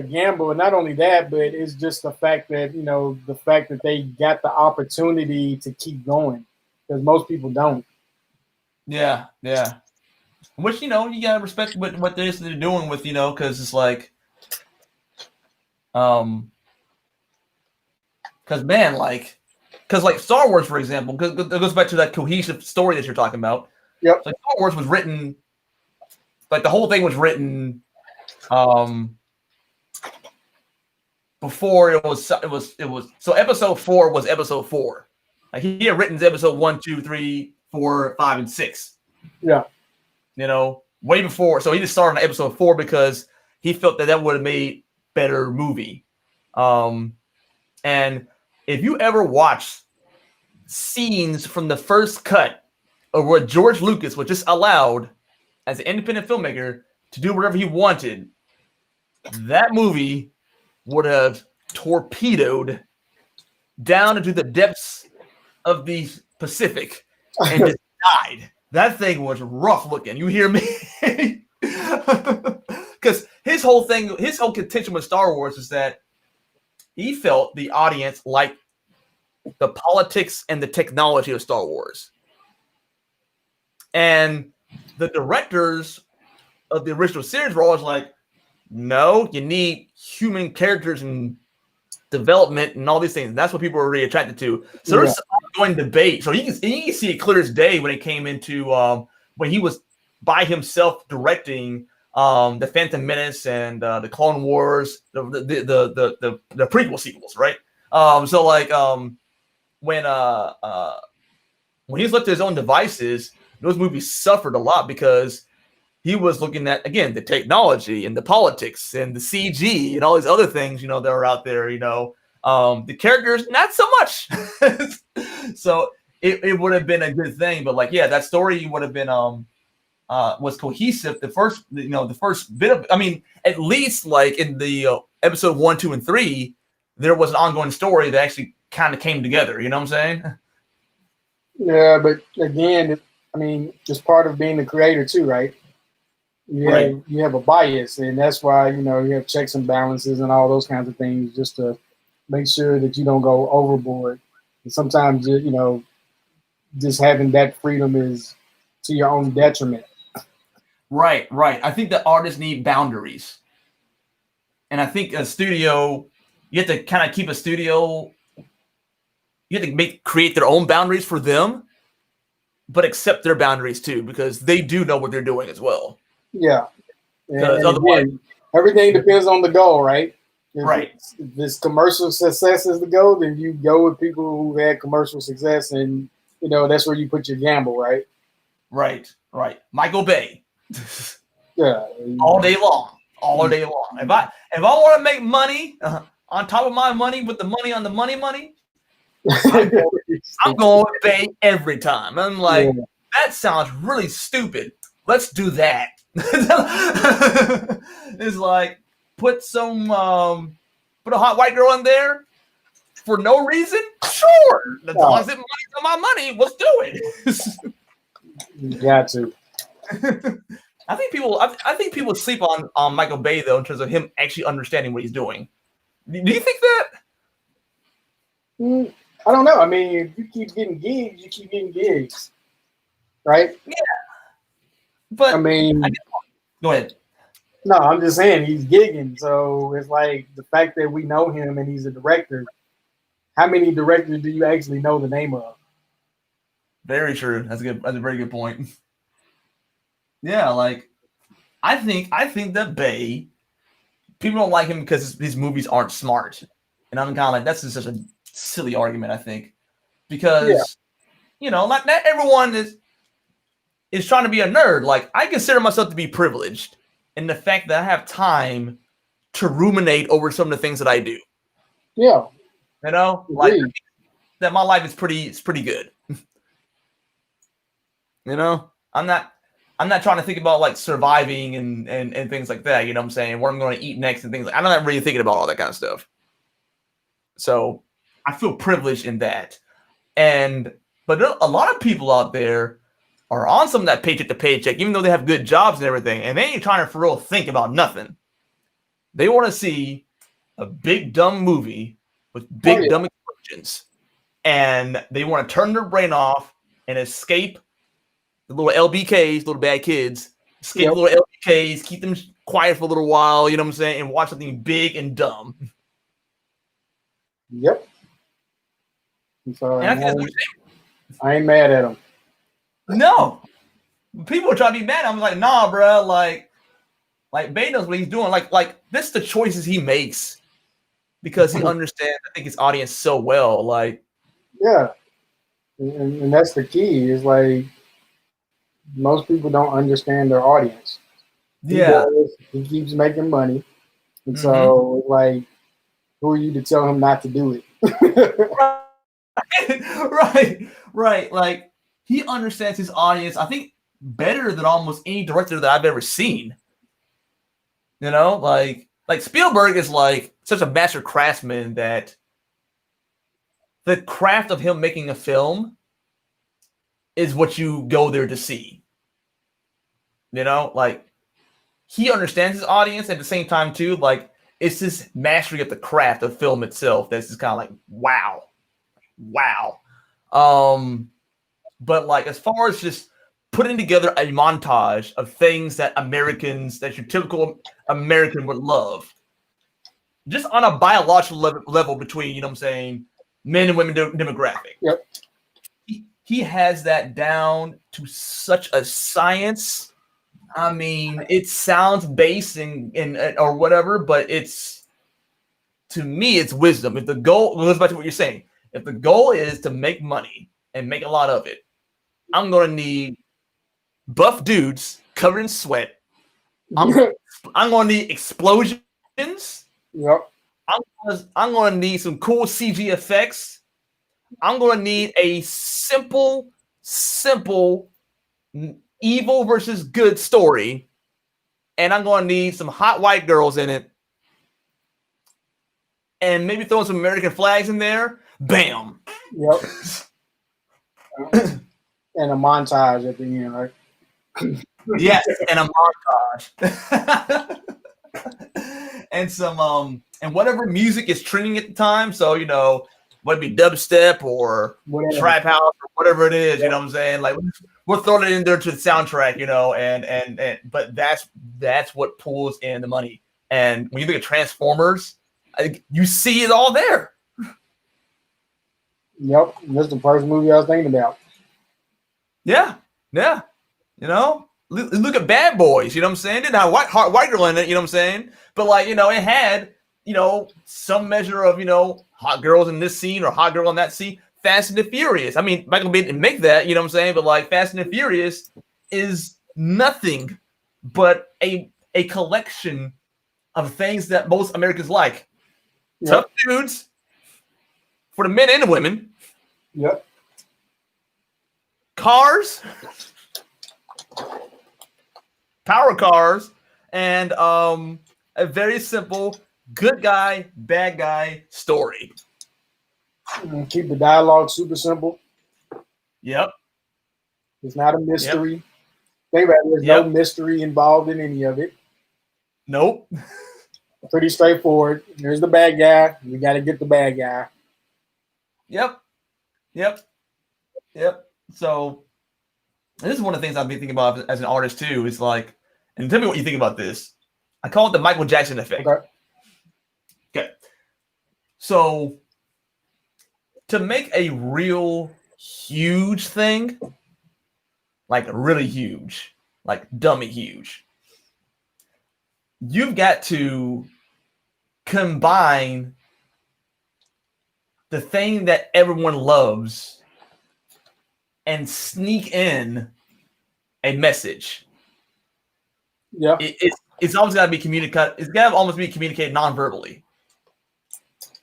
gamble, and not only that, but it's just the fact that they got the opportunity to keep going, because most people don't. Yeah. Which, you gotta respect what they're doing with, because it's like, because man, like Star Wars, for example, because it goes back to that cohesive story that you're talking about. Yep. Like Star Wars was written, like the whole thing was written, before it was so episode 4 was episode 4. Like he had written episode 1, 2, 3, 4, 5, and 6. Yeah. Way before. So he just started on episode 4 because he felt that would have made better movie. And if you ever watch scenes from the first cut of where George Lucas was just allowed as an independent filmmaker to do whatever he wanted, that movie would have torpedoed down into the depths of the Pacific and just died. That thing was rough looking. You hear me? Because his whole contention with Star Wars is that he felt the audience liked the politics and the technology of Star Wars. And the directors of the original series were always like, no, you need human characters and development and all these things. And that's what people were really attracted to. So there's an ongoing debate. So you can see it clear as day when it came into when he was by himself directing the Phantom Menace and the Clone Wars, the prequel sequels, right? So like when he was left to his own devices, those movies suffered a lot because he was looking at, again, the technology and the politics and the CG and all these other things, that are out there, the characters, not so much. So it would have been a good thing. But like, yeah, that story would have been, was cohesive. The first bit of, at least like in the episode 1, 2, and 3, there was an ongoing story that actually kind of came together. You know what I'm saying? Yeah, but again, it's part of being the creator too, right? You have a bias, and that's why you have checks and balances and all those kinds of things, just to make sure that you don't go overboard. And sometimes just having that freedom is to your own detriment. Right. I think that artists need boundaries, and I think a studio, you have to kind of keep a studio. You have to create their own boundaries for them, but accept their boundaries too, because they do know what they're doing as well. Yeah. Because otherwise, everything depends on the goal, right? Right. If this commercial success is the goal, then you go with people who had commercial success, and that's where you put your gamble, right? Right. Michael Bay. Yeah. All day long. If I want to make money on top of my money with the money on the money, I'm going with Bay every time. I'm like, that sounds really stupid. Let's do that. It's like put a hot white girl in there for no reason. Sure, as long as it money's on my money, let's do it. You got to. I think people sleep on Michael Bay though in terms of him actually understanding what he's doing. Do you think that? I don't know. If you keep getting gigs, you keep getting gigs, right? Yeah. But go ahead. No, I'm just saying he's gigging. So it's like the fact that we know him and he's a director. How many directors do you actually know the name of? Very true. That's a very good point. Yeah, like I think that Bay, people don't like him because his movies aren't smart, and I'm kind of like, that's just such a silly argument. I think because not everyone is trying to be a nerd. Like, I consider myself to be privileged in the fact that I have time to ruminate over some of the things that I do. Yeah. Like that my life is pretty good. I'm not trying to think about like surviving and things like that. You know what I'm saying? What I'm going to eat next and things like I'm not really thinking about all that kind of stuff. So I feel privileged in that. But there are a lot of people out there are on some of that paycheck to paycheck, even though they have good jobs and everything, and they ain't trying to for real think about nothing. They want to see a big dumb movie with big dumb explosions, and they want to turn their brain off and escape the little LBKs, little bad kids, escape the little LBKs, keep them quiet for a little while, you know what I'm saying, and watch something big and dumb. Yep. So And I ain't mad at him. No, people are trying to be mad. I'm like, nah, bro. Like Bay knows what he's doing. Like this is the choices he makes because he understands, I think, his audience so well. Like, yeah, and that's the key. Is like most people don't understand their audience. Yeah, he keeps making money, and so like, who are you to tell him not to do it? right. Like, he understands his audience, I think, better than almost any director that I've ever seen. Like Spielberg is like such a master craftsman that the craft of him making a film is what you go there to see. Like he understands his audience at the same time too. Like it's this mastery of the craft of film itself that's just kind of like wow. But like as far as just putting together a montage of things that your typical American would love, just on a biological level between, you know what I'm saying, men and women demographic. Yep. He has that down to such a science. I mean, it sounds base and or whatever, but to me, it's wisdom. If the goal goes back to what you're saying, if the goal is to make money and make a lot of it, I'm going to need buff dudes covered in sweat. I'm going to need explosions. Yep. I'm going to need some cool CG effects. I'm going to need a simple evil versus good story. And I'm going to need some hot white girls in it. And maybe throwing some American flags in there. Bam. Yep. And a montage at the end, right? Yes, and a montage. And some and whatever music is trending at the time. So, you know, whether it be dubstep or trap house or whatever it is, you know what I'm saying? Like we're throwing it in there to the soundtrack, you know, and but that's what pulls in the money. And when you look at Transformers, you see it all there. Yep, that's the first movie I was thinking about. Yeah. You know, look at Bad Boys. You know what I'm saying? It didn't have white girl in it. You know what I'm saying? But like, you know, it had, you know, some measure of, you know, hot girls in this scene or hot girl in that scene. Fast and the Furious. I mean, Michael Bay didn't make that. You know what I'm saying? But like, Fast and the Furious is nothing but a collection of things that most Americans like. Yep. Tough dudes for the men and the women. Yep. Cars, power cars, and a very simple good guy, bad guy story. Keep the dialogue super simple. Yep. It's not a mystery. Yep. Think about it. There's no mystery involved in any of it. Nope. Pretty straightforward. There's the bad guy. We got to get the bad guy. Yep. So this is one of the things I've been thinking about as an artist too. Is like, and tell me what you think about this. I call it the Michael Jackson effect. Okay. So to make a real huge thing, like really huge, like dummy huge, you've got to combine the thing that everyone loves and sneak in a message. Yeah, it's always got to be communicated. It's got to almost be communicated non-verbally.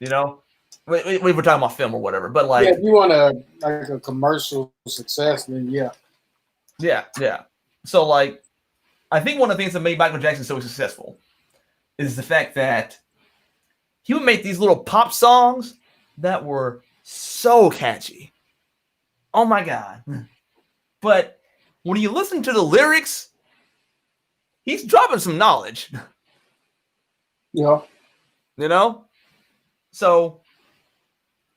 You know, we were talking about film or whatever, but like, if you want a commercial success, then yeah. So like, I think one of the things that made Michael Jackson so successful is the fact that he would make these little pop songs that were so catchy. Oh my God. But when you listen to the lyrics, he's dropping some knowledge. Yeah. You know? So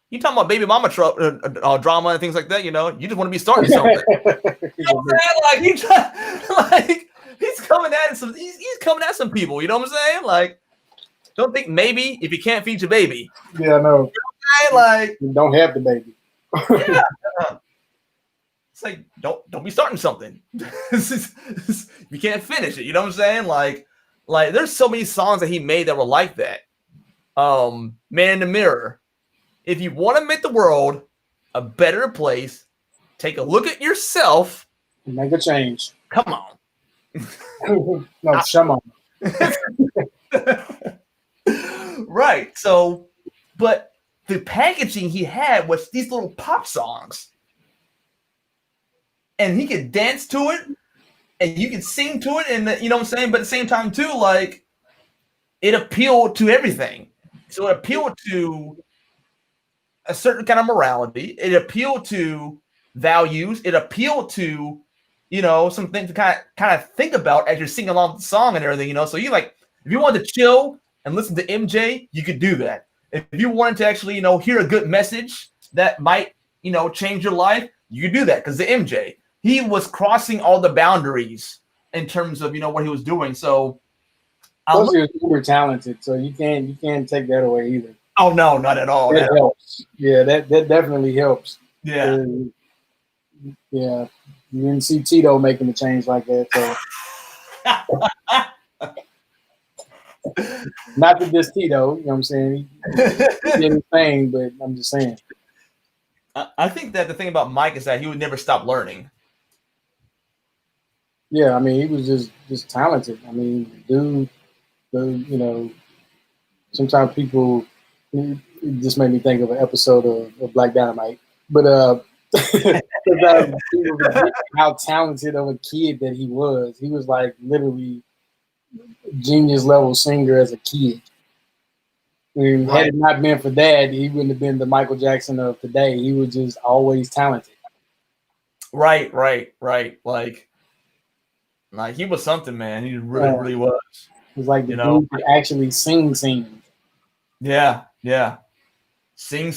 you talking about baby mama drama and things like that, you know? You just want to be starting something. You know what I'm saying? Like he's coming at some he's coming at some people, you know what I'm saying? Like, don't think maybe if you can't feed your baby. Yeah, I know. You know what I'm saying? Like, you don't have the baby. Yeah. It's like don't be starting something. You can't finish it. You know what I'm saying? Like there's so many songs that he made that were like that. Man in the Mirror. If you want to make the world a better place, take a look at yourself and make a change. Come on. No, come on. Right. So, but the packaging he had was these little pop songs. And he could dance to it, and you could sing to it, and you know what I'm saying? But at the same time, too, like, it appealed to everything. So it appealed to a certain kind of morality. It appealed to values. It appealed to, you know, something to kind of think about as you're singing along with the song and everything, you know? So you like, if you want to chill and listen to MJ, you could do that. If you wanted to actually, hear a good message that might, change your life, you could do that because the MJ, he was crossing all the boundaries in terms of, what he was doing. So, Plus, he was super talented, so you can't take that away either. oh no, not at all. That helps. Yeah, that definitely helps. Yeah. Yeah. You didn't see Tito making a change like that, so. Not that this Tito, you know what I'm saying? He did his thing, but I'm just saying. I think that the thing about Mike is that he would never stop learning. Yeah, I mean, he was just talented. I mean, dude, sometimes people, it just made me think of an episode of Black Dynamite. But people forget how talented of a kid that he was. He was like literally genius level singer as a kid. I mean, had it not been for that, he wouldn't have been the Michael Jackson of today. He was just always talented. Right. Like he was something, man. He really was. It was like the dude could actually sing. Yeah. Sing.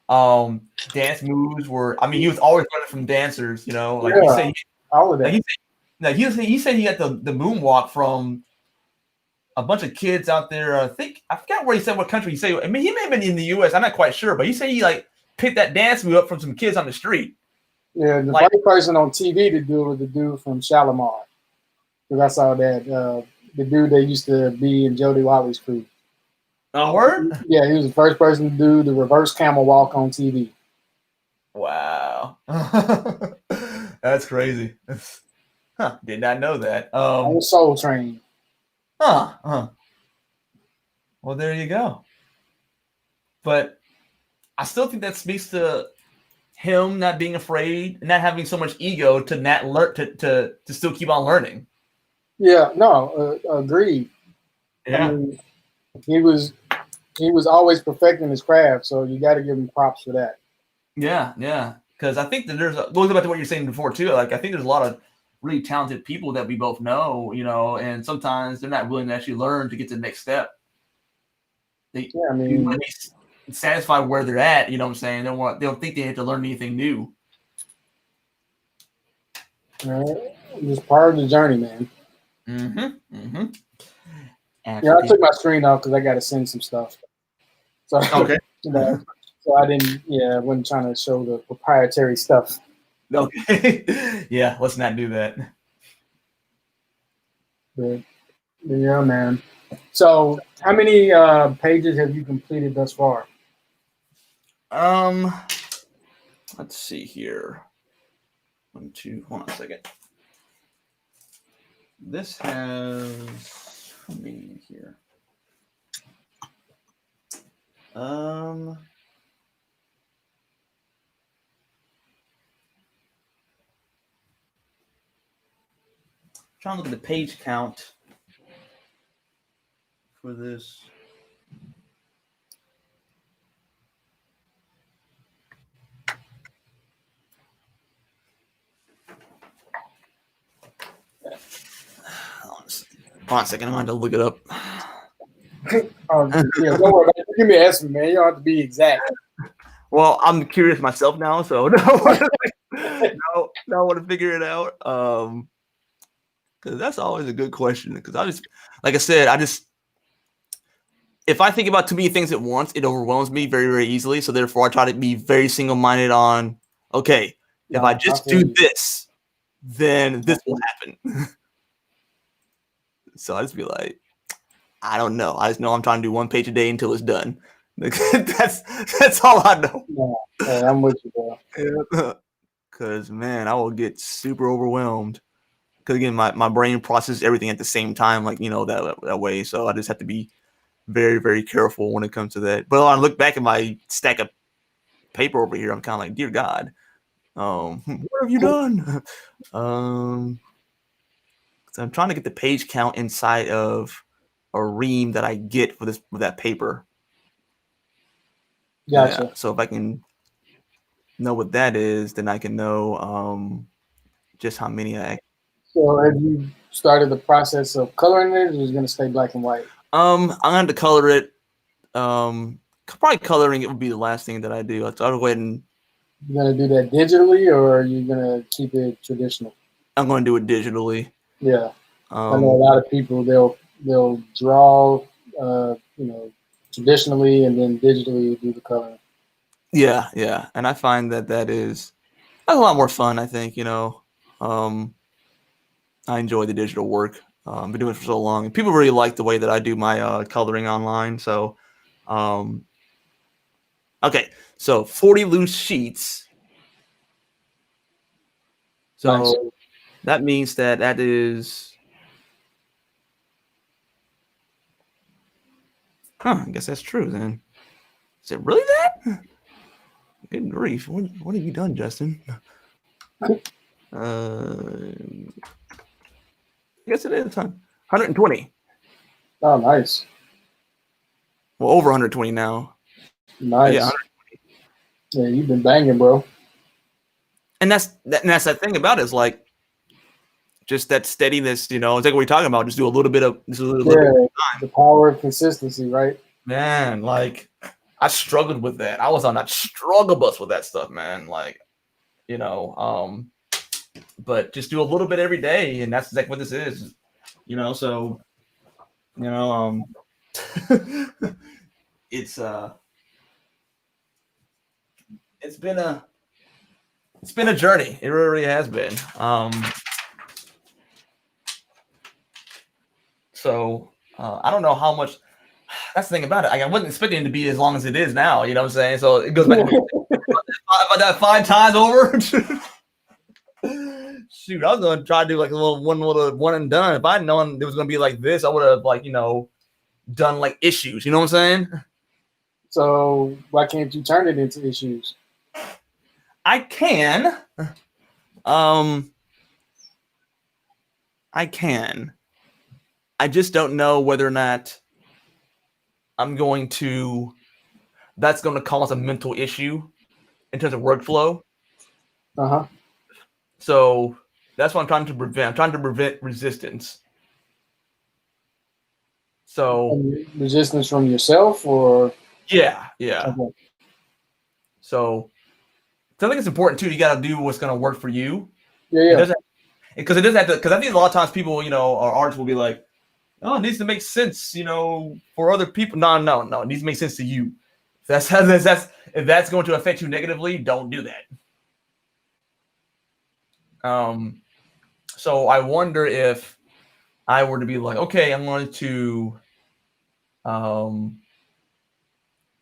Dance moves were. I mean, he was always learning from dancers. Like he said, all of that. He said he had the moonwalk from a bunch of kids out there. I forgot where he said what country he said. I mean, he may have been in the U.S. I'm not quite sure, but he said he like picked that dance move up from some kids on the street. Yeah, the first person on TV to do it was the dude from Shalimar. Because I saw that the dude that used to be in Jody Watley's crew. Oh, word? Yeah, he was the first person to do the reverse camel walk on TV. Wow, that's crazy. Did not know that. On the Soul Train. Well, there you go. But I still think that speaks to him not being afraid and not having so much ego to not learn to still keep on learning. Yeah, no, agreed. Yeah, I mean, he was always perfecting his craft, so you got to give him props for that. Yeah. Because I think that going back to what you're saying before too. Like I think there's a lot of really talented people that we both know, and sometimes they're not willing to actually learn to get to the next step. They be satisfied where they're at. You know what I'm saying? They don't think they have to learn anything new. It's part of the journey, man. Mm-hmm. Yeah, I took my screen off because I got to send some stuff. So okay. So I didn't. Yeah, I wasn't trying to show the proprietary stuff. Okay. Yeah, let's not do that. But, yeah, man. So, how many pages have you completed thus far? Let's see here. 1, 2. Hold on a second. This has how many here? Trying to look at the page count for this. Hold on a second. I'm going to look it up. Yeah, don't worry about it. Give me an estimate, man. You don't have to be exact. Well, I'm curious myself now, so I want to figure it out. Because that's always a good question. Because like I said, if I think about too many things at once, it overwhelms me very, very easily. So therefore, I try to be very single-minded on, okay, if I just do this, then this will happen. So I just be like, I don't know. I just know I'm trying to do 1 page a day until it's done. That's all I know. Yeah, I'm with you, bro. Because, man, I will get super overwhelmed. Because, again, my brain processes everything at the same time, like, that way. So I just have to be very, very careful when it comes to that. But when I look back at my stack of paper over here, I'm kind of like, dear God, what have you done? So I'm trying to get the page count inside of a ream that I get for that paper. Gotcha. Yeah, so if I can know what that is, then I can know just how many I. So have you started the process of coloring it, or is it going to stay black and white? I'm going to color it. Probably coloring it would be the last thing that I do. I'll go ahead and. You gonna do that digitally, or are you gonna keep it traditional? I'm going to do it digitally. Yeah, I know a lot of people they'll draw, traditionally, and then digitally do the coloring. Yeah, and I find that's a lot more fun. I think I enjoy the digital work. I've been doing it for so long, and people really like the way that I do my coloring online. So, okay, so 40 loose sheets. So Nice. that means that is, I guess that's true then. Is it really that? Good grief! What have you done, Justin? I guess it is 120. Oh, nice. Well, over 120 now. Nice. Yeah, yeah, you've been banging, bro. and that's the thing about it is like just that steadiness. It's like what we're talking about. Just do a little bit of The power of consistency, right? Man, like I struggled with that. I was on that struggle bus with that stuff, man. Like, but just do a little bit every day, and that's exactly what this is. So it's it's been a journey. It really has been. So I don't know how much. That's the thing about it. I wasn't expecting it to be as long as it is now. You know what I'm saying? So it goes back to about that 5 times over. Shoot, I was gonna try to do like a little one and done. If I'd known it was gonna be like this, I would have done like issues. You know what I'm saying? So why can't you turn it into issues? I can. I can. I just don't know whether or not I'm going to. That's going to cause a mental issue in terms of workflow. So that's what I'm trying to prevent. I'm trying to prevent resistance. So resistance from yourself, or yeah. Okay. So I think it's important too. You got to do what's going to work for you. Yeah. Because it doesn't have to. Because I think a lot of times people, or artists will be like, "Oh, it needs to make sense, for other people." No. It needs to make sense to you. If that's going to affect you negatively, don't do that. So I wonder if I were to be like, okay, I'm going to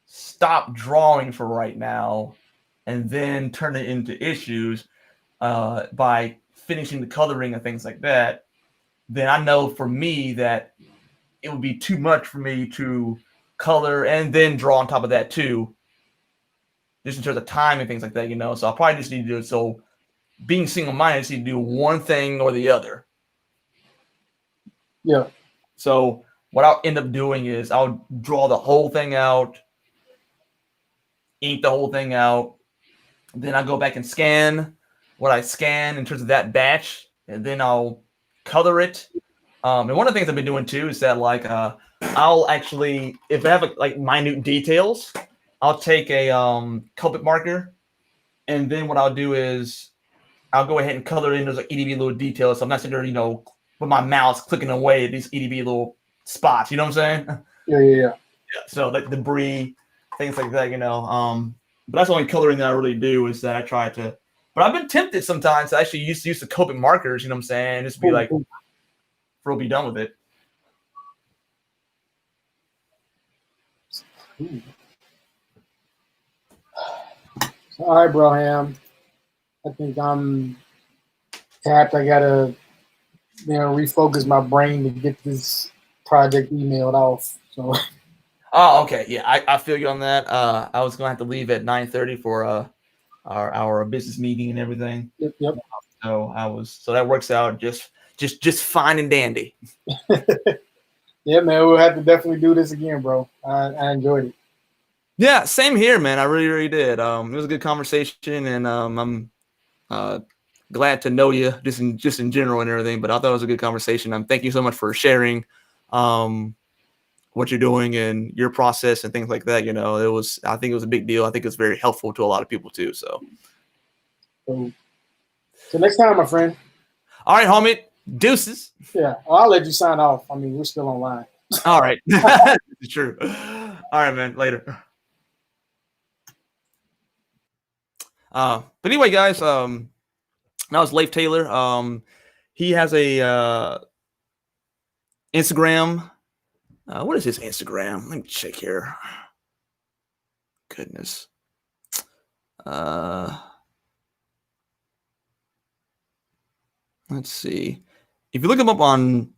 stop drawing for right now, and then turn it into issues by finishing the coloring and things like that. Then I know for me that it would be too much for me to color and then draw on top of that too, just in terms of time and things like that, So I'll probably just need to do it. So being single-minded, I just need to do one thing or the other. Yeah. So what I'll end up doing is I'll draw the whole thing out, ink the whole thing out. Then I'll go back and scan what I scan in terms of that batch, and then I'll color it. And one of the things I've been doing too is that I'll actually, if I have minute details, I'll take a Copic marker, and then what I'll do is I'll go ahead and color in those EDB little details. So I'm not sitting there, with my mouse clicking away at these EDB little spots. You know what I'm saying? Yeah. So like debris, things like that. But that's the only coloring that I really do is that I try to. But I've been tempted sometimes to actually use the Copic markers. You know what I'm saying? Just be like, we'll be done with it. All right, Broham. I think I'm tapped. I gotta, refocus my brain to get this project emailed off. So. Oh, okay. Yeah, I feel you on that. I was gonna have to leave at 9:30 for our business meeting and everything. Yep. So that works out just fine and dandy. Yeah, man, we'll have to definitely do this again, bro. I enjoyed it. Yeah, same here, man. I really, really did. It was a good conversation, and I'm glad to know you just in general and everything. But I thought it was a good conversation. Thank you so much for sharing what you're doing and your process and things like that. You know, I think it was a big deal. I think it's very helpful to a lot of people too. So next time, my friend. All right, homie. Deuces. Yeah, I'll let you sign off. I mean, we're still online. All right. It's true. All right, man. Later. But anyway, guys, that was Lafe Taylor. He has a Instagram. What is his Instagram? Let me check here. Goodness. Let's see. If you look him up on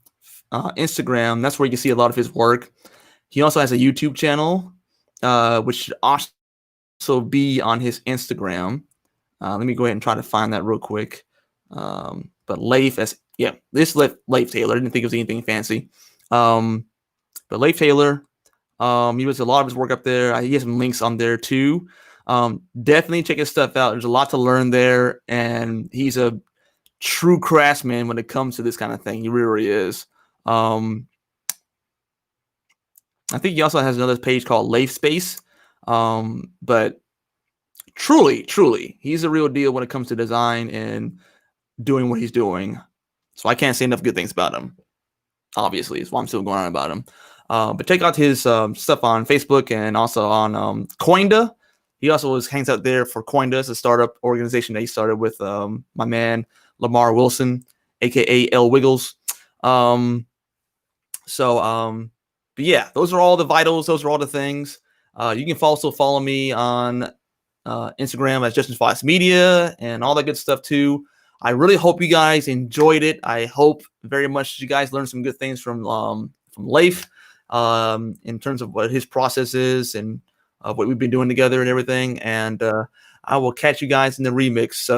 Instagram, that's where you can see a lot of his work. He also has a YouTube channel, which should also be on his Instagram. Let me go ahead and try to find that real quick. But Lafe, this is Lafe Taylor. I didn't think it was anything fancy. But Lafe Taylor, he does a lot of his work up there. He has some links on there too. Definitely check his stuff out. There's a lot to learn there, and he's a true craftsman when it comes to this kind of thing. He really is. I think he also has another page called Lafe Space. But truly, he's a real deal when it comes to design and doing what he's doing. So I can't say enough good things about him. Obviously, that's why I'm still going on about him. But check out his stuff on Facebook and also on Coinda. He also hangs out there for Coinda. It's a startup organization that he started with my man Lamar Wilson, aka L Wiggles. But yeah, those are all the vitals. Those are all the things. You can also follow me on Instagram as Justin Fox Media and all that good stuff too. I really hope you guys enjoyed it. I hope very much you guys learned some good things from Lafe in terms of what his process is and what we've been doing together and everything. And I will catch you guys in the remix. So